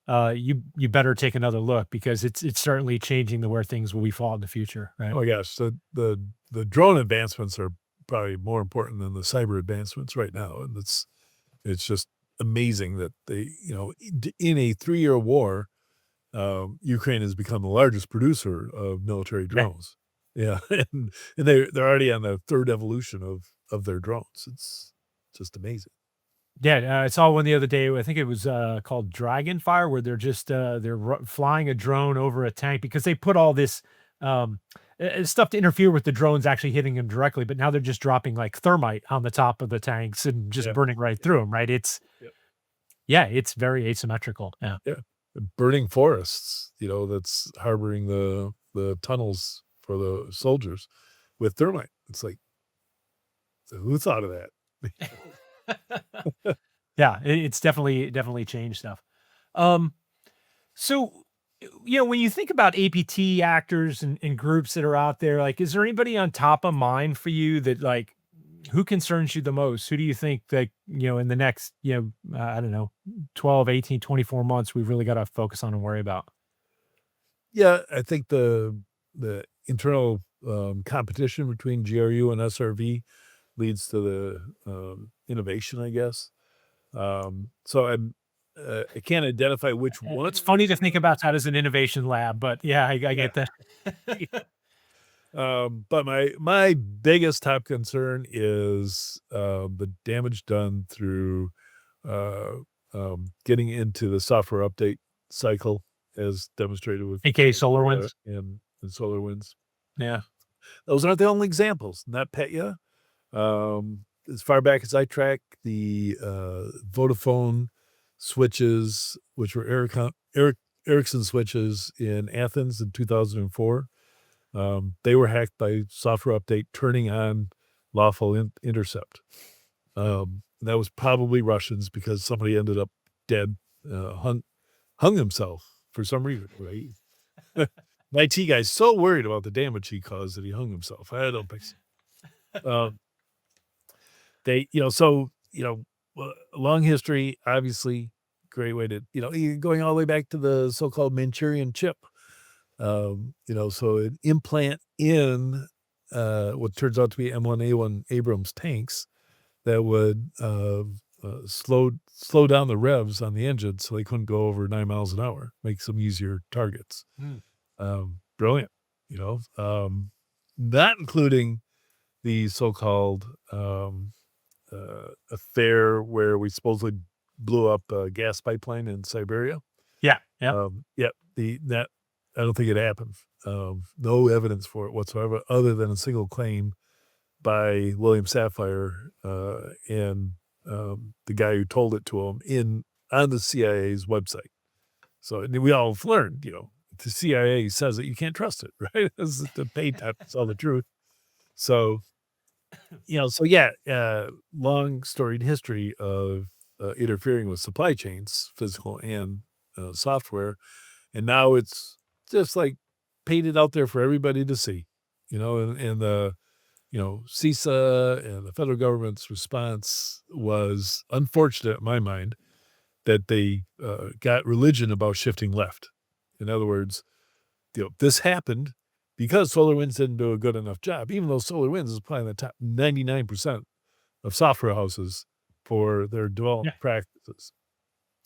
you better take another look because it's certainly changing the where things will be fought in the future, right? Oh my gosh. The drone advancements are probably more important than the cyber advancements right now. And it's just amazing that they, in a 3-year war, Ukraine has become the largest producer of military Yeah. drones. Yeah, and they're already on the 3rd evolution of their drones. It's just amazing. Yeah, I saw one the other day. I think it was called Dragonfire, where they're just flying a drone over a tank because they put all this stuff to interfere with the drones actually hitting them directly. But now they're just dropping like thermite on the top of the tanks and just Yeah. burning right through them. Right? Yep. It's very asymmetrical. Yeah. Yeah, burning forests, that's harboring the tunnels for the soldiers with thermite. It's like, so who thought of that? Yeah, it's definitely changed stuff. Um, so when you think about APT actors and groups that are out there, like, is there anybody on top of mind for you that like who concerns you the most? Who do you think that, in the next, I don't know, 12, 18, 24 months, we've really got to focus on and worry about? Yeah, I think the internal competition between GRU and SRV leads to the innovation, I guess. So I can't identify which one. It's funny to think about that as an innovation lab, but yeah, I Yeah. get that. But my biggest top concern is the damage done through getting into the software update cycle, as demonstrated with AKA SolarWinds. and SolarWinds. Yeah. Those aren't the only examples. NotPetya, as far back as I track, the Vodafone switches, which were Ericsson switches in Athens in 2004, they were hacked by software update turning on lawful intercept. That was probably Russians because somebody ended up dead, hung hung himself for some reason, right? The IT guy's so worried about the damage he caused that he hung himself. I don't think so. Long history, obviously, great way to, going all the way back to the so-called Manchurian chip. So an implant in what turns out to be M1A1 Abrams tanks that would slow down the revs on the engine so they couldn't go over 9 miles an hour, make some easier targets. Brilliant, not including the so-called affair where we supposedly blew up a gas pipeline in Siberia. Yeah. That I don't think it happened. No evidence for it whatsoever, other than a single claim by William Safire and the guy who told it to him on the CIA's website. So we all have learned, the CIA says that you can't trust it, right? It's the paid to tell the truth. So, long storied history of interfering with supply chains, physical and software. And now it's just like painted out there for everybody to see, and the, CISA and the federal government's response was unfortunate in my mind that they got religion about shifting left. In other words, this happened because SolarWinds didn't do a good enough job, even though SolarWinds is probably in the top 99% of software houses for their development practices.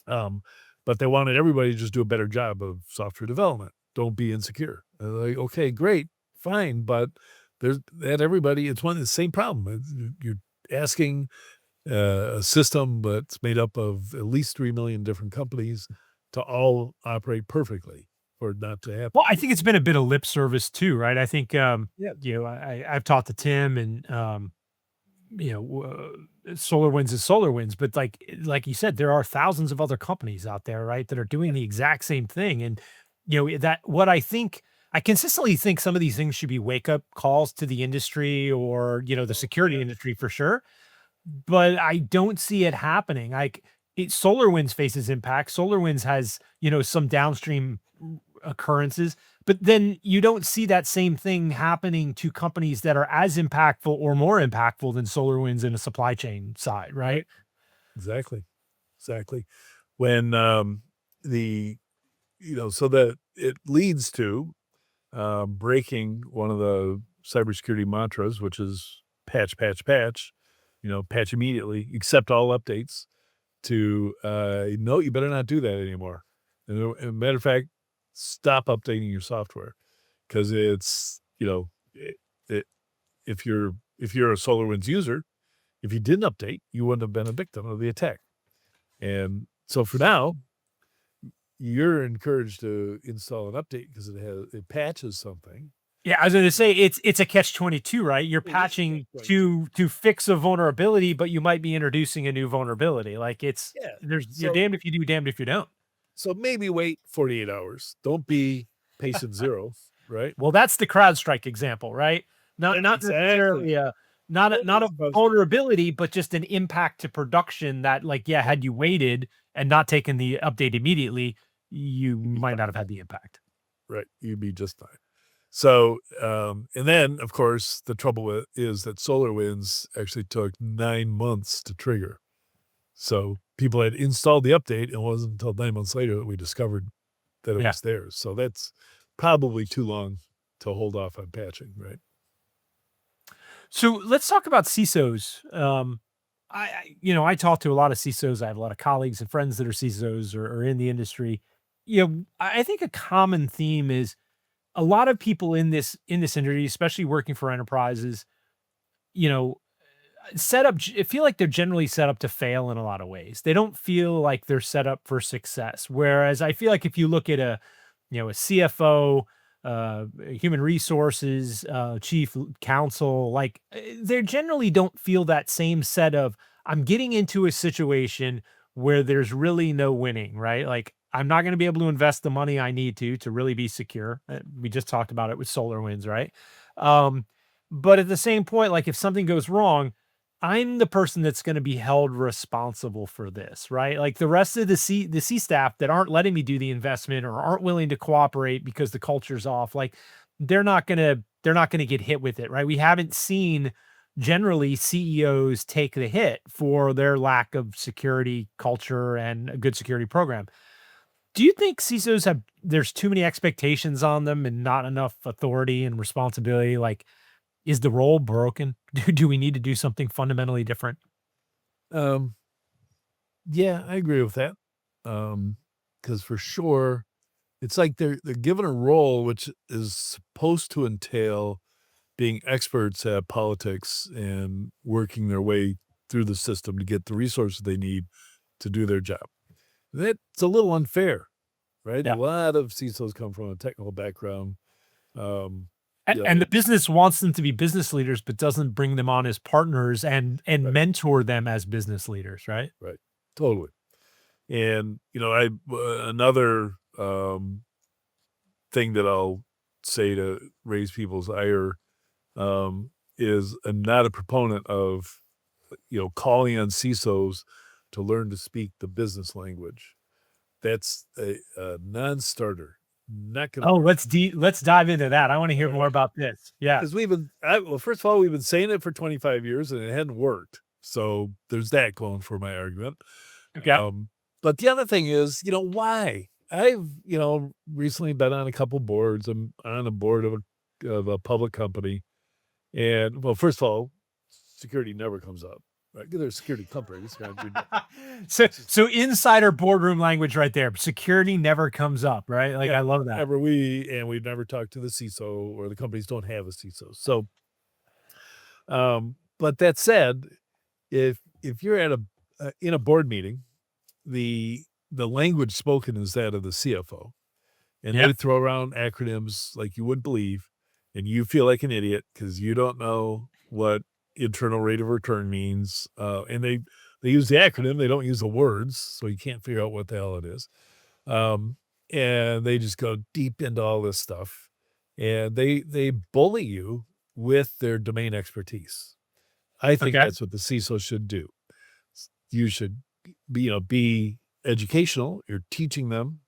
But they wanted everybody to just do a better job of software development. Don't be insecure. Like, okay, great, fine, but there's that everybody. It's the same problem. You're asking a system that's made up of at least 3 million different companies to all operate perfectly for it not to happen. Well, I think it's been a bit of lip service too, right? I think, I've talked to Tim and, SolarWinds is SolarWinds, but like you said, there are thousands of other companies out there, right, that are doing the exact same thing. And, I consistently think some of these things should be wake up calls to the industry or, the security industry for sure. But I don't see it happening. SolarWinds faces impact. SolarWinds has, some downstream occurrences, but then you don't see that same thing happening to companies that are as impactful or more impactful than SolarWinds in a supply chain side, right? Exactly. When so that it leads to breaking one of the cybersecurity mantras, which is patch, patch immediately, accept all updates to, no, you better not do that anymore. And as a matter of fact, stop updating your software because it's, if you're a SolarWinds user, if you didn't update, you wouldn't have been a victim of the attack. And so for now, you're encouraged to install an update because it patches something. Yeah, I was going to say it's a catch-22, right? You're patching to fix a vulnerability, but you might be introducing a new vulnerability. Like you're damned if you do, damned if you don't. So maybe wait 48 hours. Don't be patient zero, right? Well, that's the CrowdStrike example, right? Not necessarily not a vulnerability, but just an impact to production that, had you waited and not taken the update immediately, you might not have had the impact. Right. You'd be just fine. So, and then, of course, the trouble is that SolarWinds actually took 9 months to trigger. So people had installed the update, and it wasn't until 9 months later that we discovered that it was theirs. So that's probably too long to hold off on patching, right? So let's talk about CISOs. I talk to a lot of CISOs. I have a lot of colleagues and friends that are CISOs or in the industry. I think a common theme is a lot of people in this industry, especially working for enterprises, feel like they're generally set up to fail in a lot of ways. They don't feel like they're set up for success. Whereas I feel like if you look at a CFO, human resources, chief counsel, they generally don't feel that same set of, I'm getting into a situation where there's really no winning, right? Like, I'm not going to be able to invest the money I need to really be secure. We just talked about it with SolarWinds, right? But at the same point, if something goes wrong, I'm the person that's going to be held responsible for this, right? Like the rest of the C staff that aren't letting me do the investment or aren't willing to cooperate because the culture's off, like they're not gonna get hit with it, right? We haven't seen generally CEOs take the hit for their lack of security culture and a good security program. Do you think CISOs there's too many expectations on them and not enough authority and responsibility? Like, is the role broken? Do we need to do something fundamentally different? Um, yeah, I agree with that. Because for sure, it's like they're given a role which is supposed to entail being experts at politics and working their way through the system to get the resources they need to do their job. That's a little unfair, right? A Yeah. lot of CISOs come from a technical background. Um, And the business wants them to be business leaders, but doesn't bring them on as partners and right, mentor them as business leaders, right? right, totally. And I another thing that I'll say to raise people's ire is I'm not a proponent of calling on CISOs to learn to speak the business language. That's a non-starter. Not gonna Oh, work. let's dive into that. I want to hear All more right. about this. Yeah. Because well, first of all, we've been saying it for 25 years and it hadn't worked. So there's that going for my argument. Okay. But the other thing is, why? I've, recently been on a couple boards. I'm on a board of a public company. And well, first of all, security never comes up. Right? They're a security company. It's kind of So insider boardroom language right there. Security never comes up, right? Like yeah, I love that. we've never talked to the CISO or the companies don't have a CISO. So, but that said, if you're at in a board meeting, the language spoken is that of the CFO, and Yeah. they throw around acronyms like you wouldn't believe, and you feel like an idiot because you don't know what internal rate of return means, and they use the acronym, they don't use the words, so you can't figure out what the hell it is. Um, and they just go deep into all this stuff, and they bully you with their domain expertise. I think Okay. that's what the CISO should do. You should be educational. You're teaching them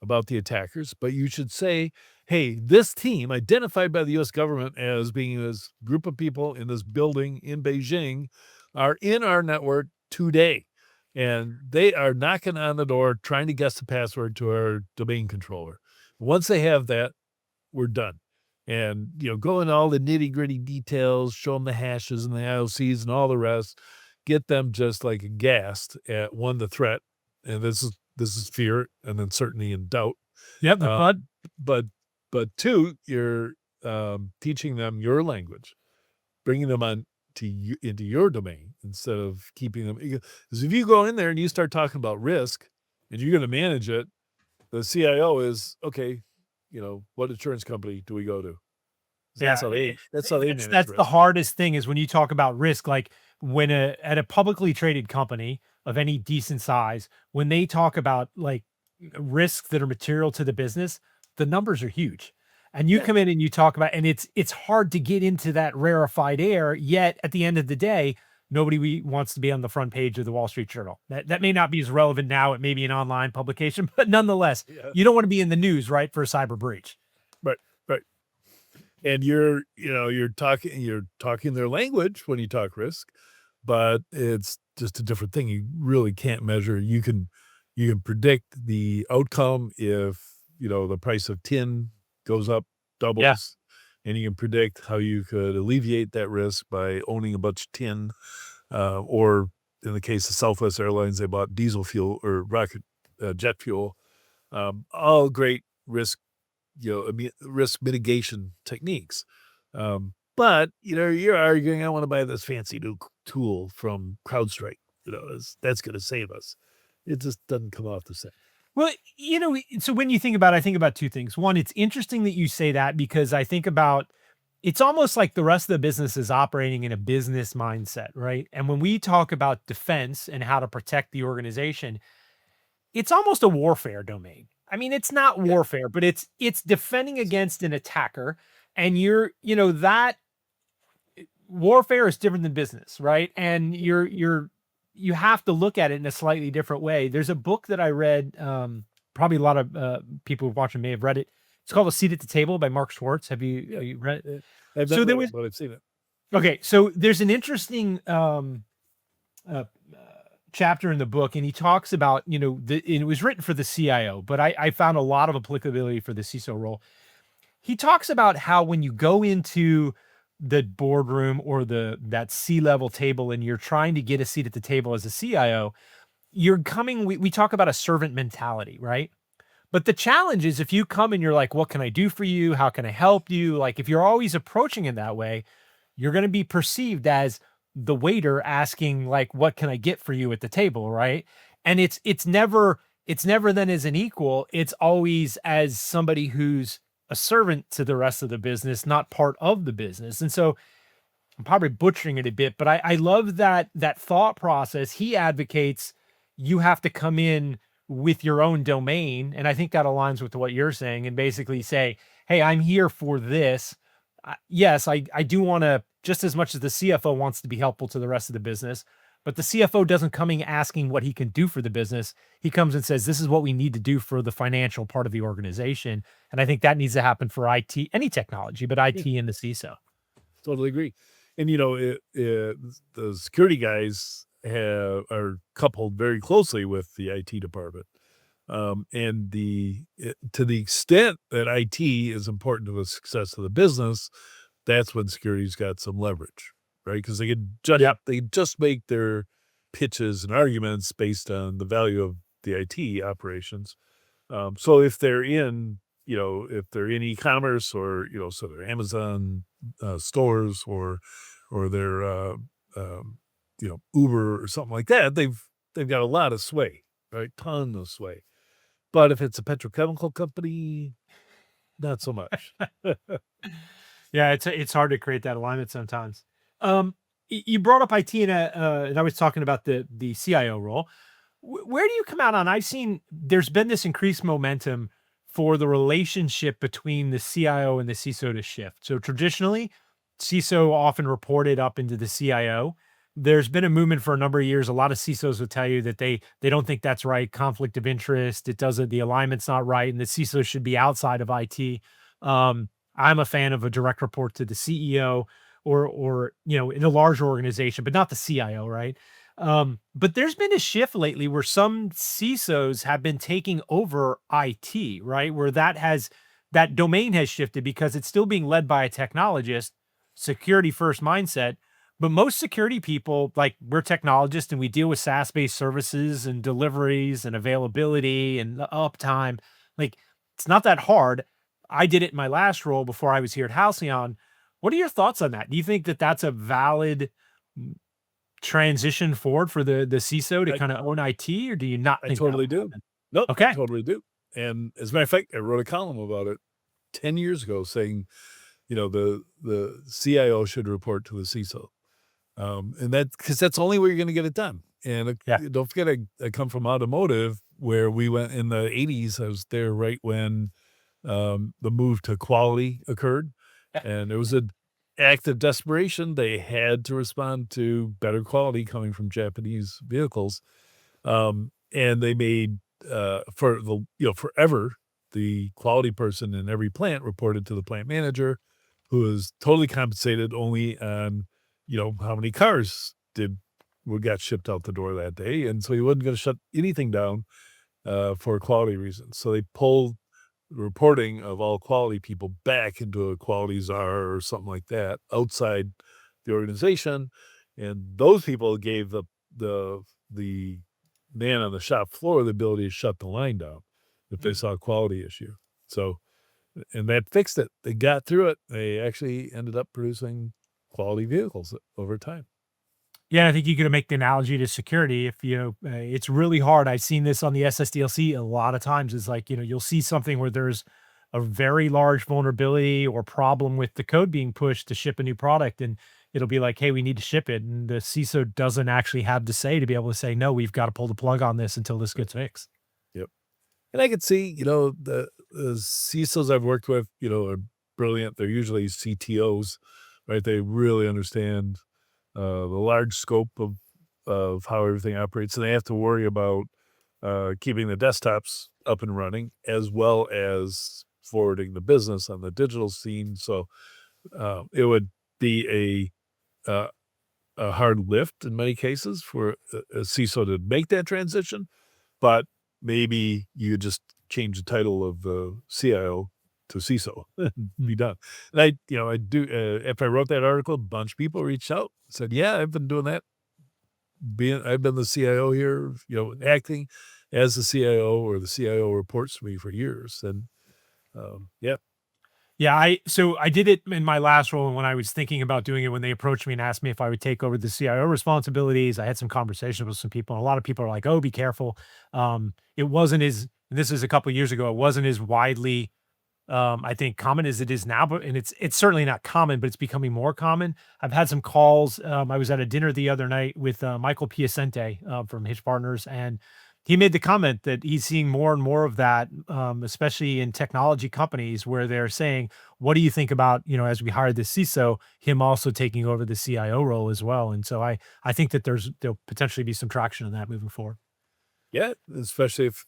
about the attackers, but you should say, "Hey, this team identified by the U.S. government as being this group of people in this building in Beijing are in our network today, and they are knocking on the door trying to guess the password to our domain controller. Once they have that, we're done." And go into all the nitty gritty details, show them the hashes and the IOCs and all the rest, get them just like aghast at one, the threat, and this is fear and uncertainty and doubt. Yep. The Uh, FUD. but but two, you're teaching them your language, bringing them on to you into your domain instead of keeping them. Because if you go in there and you start talking about risk and you're going to manage it, the CIO is okay. What insurance company do we go to? 'Cause Yeah, that's how they that's manage that's the risk. hardest thing is when you talk about risk, like when at a publicly traded company of any decent size, when they talk about like risks that are material to the business, the numbers are huge. And you Yeah, come in and you talk about, and it's hard to get into that rarefied air. Yet at the end of the day, nobody wants to be on the front page of the Wall Street Journal. That may not be as relevant now. It may be an online publication, but nonetheless, yeah, you don't want to be in the news, right, for a cyber breach. right, right. And you're talking their language when you talk risk, but it's just a different thing. You really can't measure. You can predict the outcome if the price of tin goes up, Yeah. doubles, and you can predict how you could alleviate that risk by owning a bunch of tin, or in the case of Southwest Airlines, they bought diesel fuel or rocket jet fuel. All great risk mitigation techniques. But you're arguing, I want to buy this fancy new tool from CrowdStrike. That's going to save us. It just doesn't come off the same. Well, so when you think about it, I think about two things. One, it's interesting that you say that because I think about it's almost like the rest of the business is operating in a business mindset, right? And when we talk about defense and how to protect the organization, it's almost a warfare domain. I mean, it's not Yeah, warfare, but it's defending against an attacker. And you're, that warfare is different than business, right? And you have to look at it in a slightly different way. There's a book that I read, probably a lot of people watching may have read it. It's called A Seat at the Table by Mark Schwartz. Have you read it? Eh, I've So not there read it, was but I've seen it. okay. So there's an interesting uh, chapter in the book, and he talks about, it was written for the CIO, but I found a lot of applicability for the CISO role. He talks about how when you go into the boardroom or that C-level table and you're trying to get a seat at the table as a CIO, you're coming, we talk about a servant mentality, right? But the challenge is if you come and you're like, what can I do for you? How can I help you? Like if you're always approaching it that way, you're going to be perceived as the waiter asking like, what can I get for you at the table, right? And it's never then as an equal. It's always as somebody who's a servant to the rest of the business, not part of the business. And so I'm probably butchering it a bit, but I love that thought process. He advocates you have to come in with your own domain, and I think that aligns with what you're saying, and basically say, "Hey, I'm here for this. Yes, I do want to just as much as the CFO wants to be helpful to the rest of the business, but the CFO doesn't come in asking what he can do for the business. He comes and says, "This is what we need to do for the financial part of the organization." And I think that needs to happen for IT, any technology, but Yeah, IT and the CISO. totally agree. And the security guys are coupled very closely with the IT department. And to the extent that IT is important to the success of the business, that's when security's got some leverage, right? Because Yep. they just make their pitches and arguments based on the value of the IT operations. So if they're in e-commerce or so they're Amazon stores or they're Uber or something like that, they've got a lot of sway, right? Ton of sway. But if it's a petrochemical company, not so much. Yeah, it's hard to create that alignment sometimes. You brought up IT, and I was talking about the CIO role. Where do you come out on? I've seen there's been this increased momentum for the relationship between the CIO and the CISO to shift. So traditionally, CISO often reported up into the CIO. There's been a movement for a number of years. A lot of CISOs would tell you that they don't think that's right. Conflict of interest. It doesn't. The alignment's not right, and the CISO should be outside of IT. I'm a fan of a direct report to the CEO or in a larger organization, but not the CIO, right? But there's been a shift lately where some CISOs have been taking over IT, right? Where that domain has shifted because it's still being led by a technologist, security first mindset. But most security people, like we're technologists and we deal with SaaS-based services and deliveries and availability and the uptime. Like it's not that hard. I did it in my last role before I was here at Halcyon. What are your thoughts on that? Do you think that that's a valid transition forward for the CISO to I kind of own IT, or do you not I think that totally will do. happen? Nope, I Okay. totally do. And as a matter of fact, I wrote a column about it 10 years ago saying, the CIO should report to the CISO. And because that's the only way you're going to get it done. And Yeah. don't forget, I come from automotive where we went in the 80s. I was there right when the move to quality occurred. Yeah. And it was an act of desperation. They had to respond to better quality coming from Japanese vehicles. And they made forever, the quality person in every plant reported to the plant manager, who was totally compensated only on, how many cars got shipped out the door that day. And so he wasn't going to shut anything down for quality reasons. So they pulled the reporting of all quality people back into a quality czar or something like that outside the organization. And those people gave the man on the shop floor the ability to shut the line down if they saw a quality issue. So, and that fixed it. They got through it. They actually ended up producing quality vehicles over time. Yeah, I think you could make the analogy to security. If it's really hard. I've seen this on the SSDLC a lot of times. It's like you'll see something where there's a very large vulnerability or problem with the code being pushed to ship a new product, and it'll be like, "Hey, we need to ship it," and the CISO doesn't actually have to say to be able to say, "No, we've got to pull the plug on this until this Right. gets fixed." Yep. And I could see, the CISOs I've worked with, are brilliant. They're usually CTOs, right? They really understand the large scope of how everything operates, and they have to worry about keeping the desktops up and running, as well as forwarding the business on the digital scene. So it would be a hard lift in many cases for a CISO to make that transition, but maybe you just change the title of the CIO to CISO and be done. And I do, after I wrote that article, a bunch of people reached out and said, yeah, I've been doing that. I've been the CIO here, acting as the CIO, or the CIO reports to me for years. And yeah. Yeah, so I did it in my last role, and when I was thinking about doing it, when they approached me and asked me if I would take over the CIO responsibilities, I had some conversations with some people, and a lot of people are like, "Oh, be careful." It wasn't as this is a couple of years ago. It wasn't as widely, I think, common as it is now, but it's certainly not common, but it's becoming more common. I've had some calls. I was at a dinner the other night with Michael Piacente from Hitch Partners, and he made the comment that he's seeing more and more of that, especially in technology companies, where they're saying, "What do you think about, as we hire this CISO, him also taking over the CIO role as well?" And so I think that there'll potentially be some traction in that moving forward. Yeah. Especially if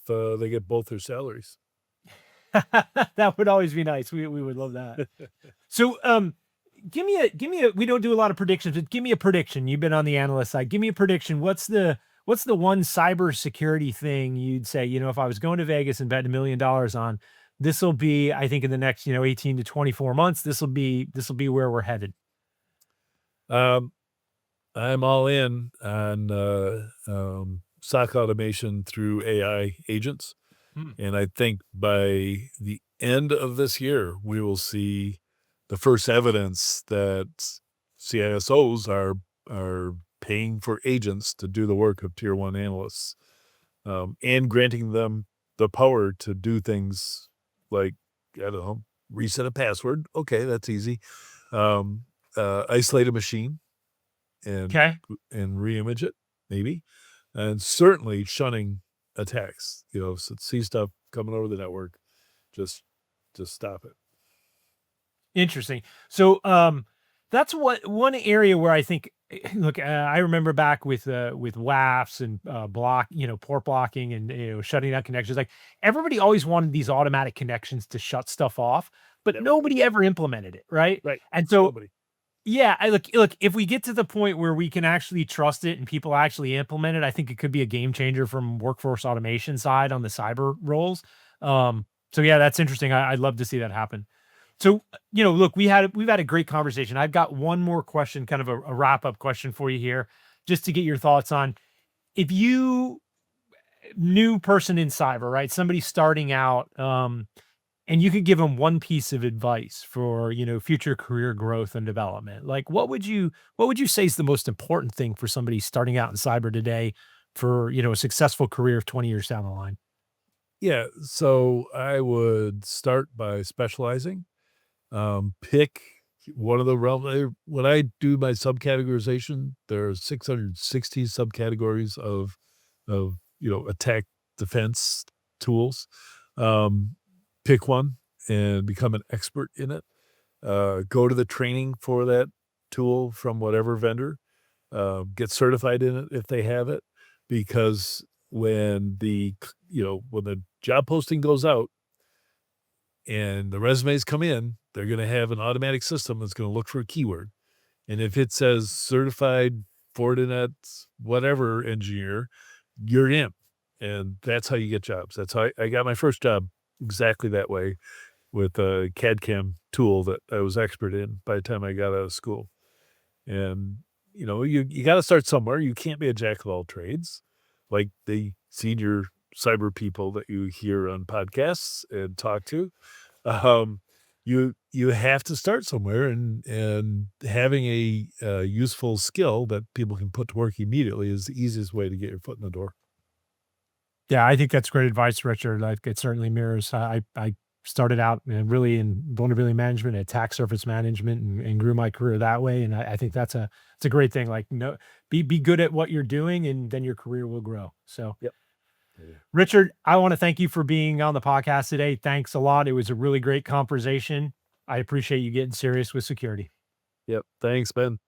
they get both their salaries. That would always be nice. We would love that. So, give me a. We don't do a lot of predictions, but give me a prediction. You've been on the analyst side. Give me a prediction. What's the one cybersecurity thing you'd say? If I was going to Vegas and betting $1 million on, this will be, I think, in the next 18 to 24 months, this will be where we're headed. Um, I'm all in on SOC automation through AI agents. Hmm. And I think by the end of this year, we will see the first evidence that CISOs are paying for agents to do the work of tier one analysts, and granting them the power to do things like, I don't know, reset a password. Okay, that's easy. Isolate a machine and Okay. reimage it, maybe, and certainly shunning attacks. See stuff coming over the network, just stop it. Interesting. So, that's what one area where I think, look, I remember back with WAFs and port blocking and shutting down connections. Like everybody always wanted these automatic connections to shut stuff off, but Yep. nobody ever implemented it, right? Right. And so, Nobody. yeah, I look, if we get to the point where we can actually trust it and people actually implement it, I think it could be a game changer from workforce automation side on the cyber roles. So yeah, that's interesting. I'd love to see that happen. So, look, we've had a great conversation. I've got one more question, kind of a wrap up question for you here, just to get your thoughts on if you new person in cyber, right? Somebody starting out, and you could give them one piece of advice for, future career growth and development. Like what would you say is the most important thing for somebody starting out in cyber today for, a successful career of 20 years down the line? Yeah. So I would start by specializing. Pick one of the realm. When I do my subcategorization, there are 660 subcategories of attack defense tools. Um, Pick one and become an expert in it. Go to the training for that tool from whatever vendor. Get certified in it if they have it, because when the job posting goes out and the resumes come in, they're going to have an automatic system that's going to look for a keyword. And if it says certified Fortinet, whatever engineer, you're in. And that's how you get jobs. That's how I got my first job, exactly that way, with a CAD CAM tool that I was expert in by the time I got out of school. And, you got to start somewhere. You can't be a jack of all trades like the senior cyber people that you hear on podcasts and talk to. Um, you have to start somewhere, and having a useful skill that people can put to work immediately is the easiest way to get your foot in the door. Yeah, I think that's great advice, Richard. Like it certainly mirrors. I started out really in vulnerability management, attack surface management, and grew my career that way. And I think it's a great thing. Like no, be good at what you're doing, and then your career will grow. So, Yep. Yeah. Richard, I want to thank you for being on the podcast today. Thanks a lot. It was a really great conversation. I appreciate you getting serious with security. Yep. Thanks, Ben.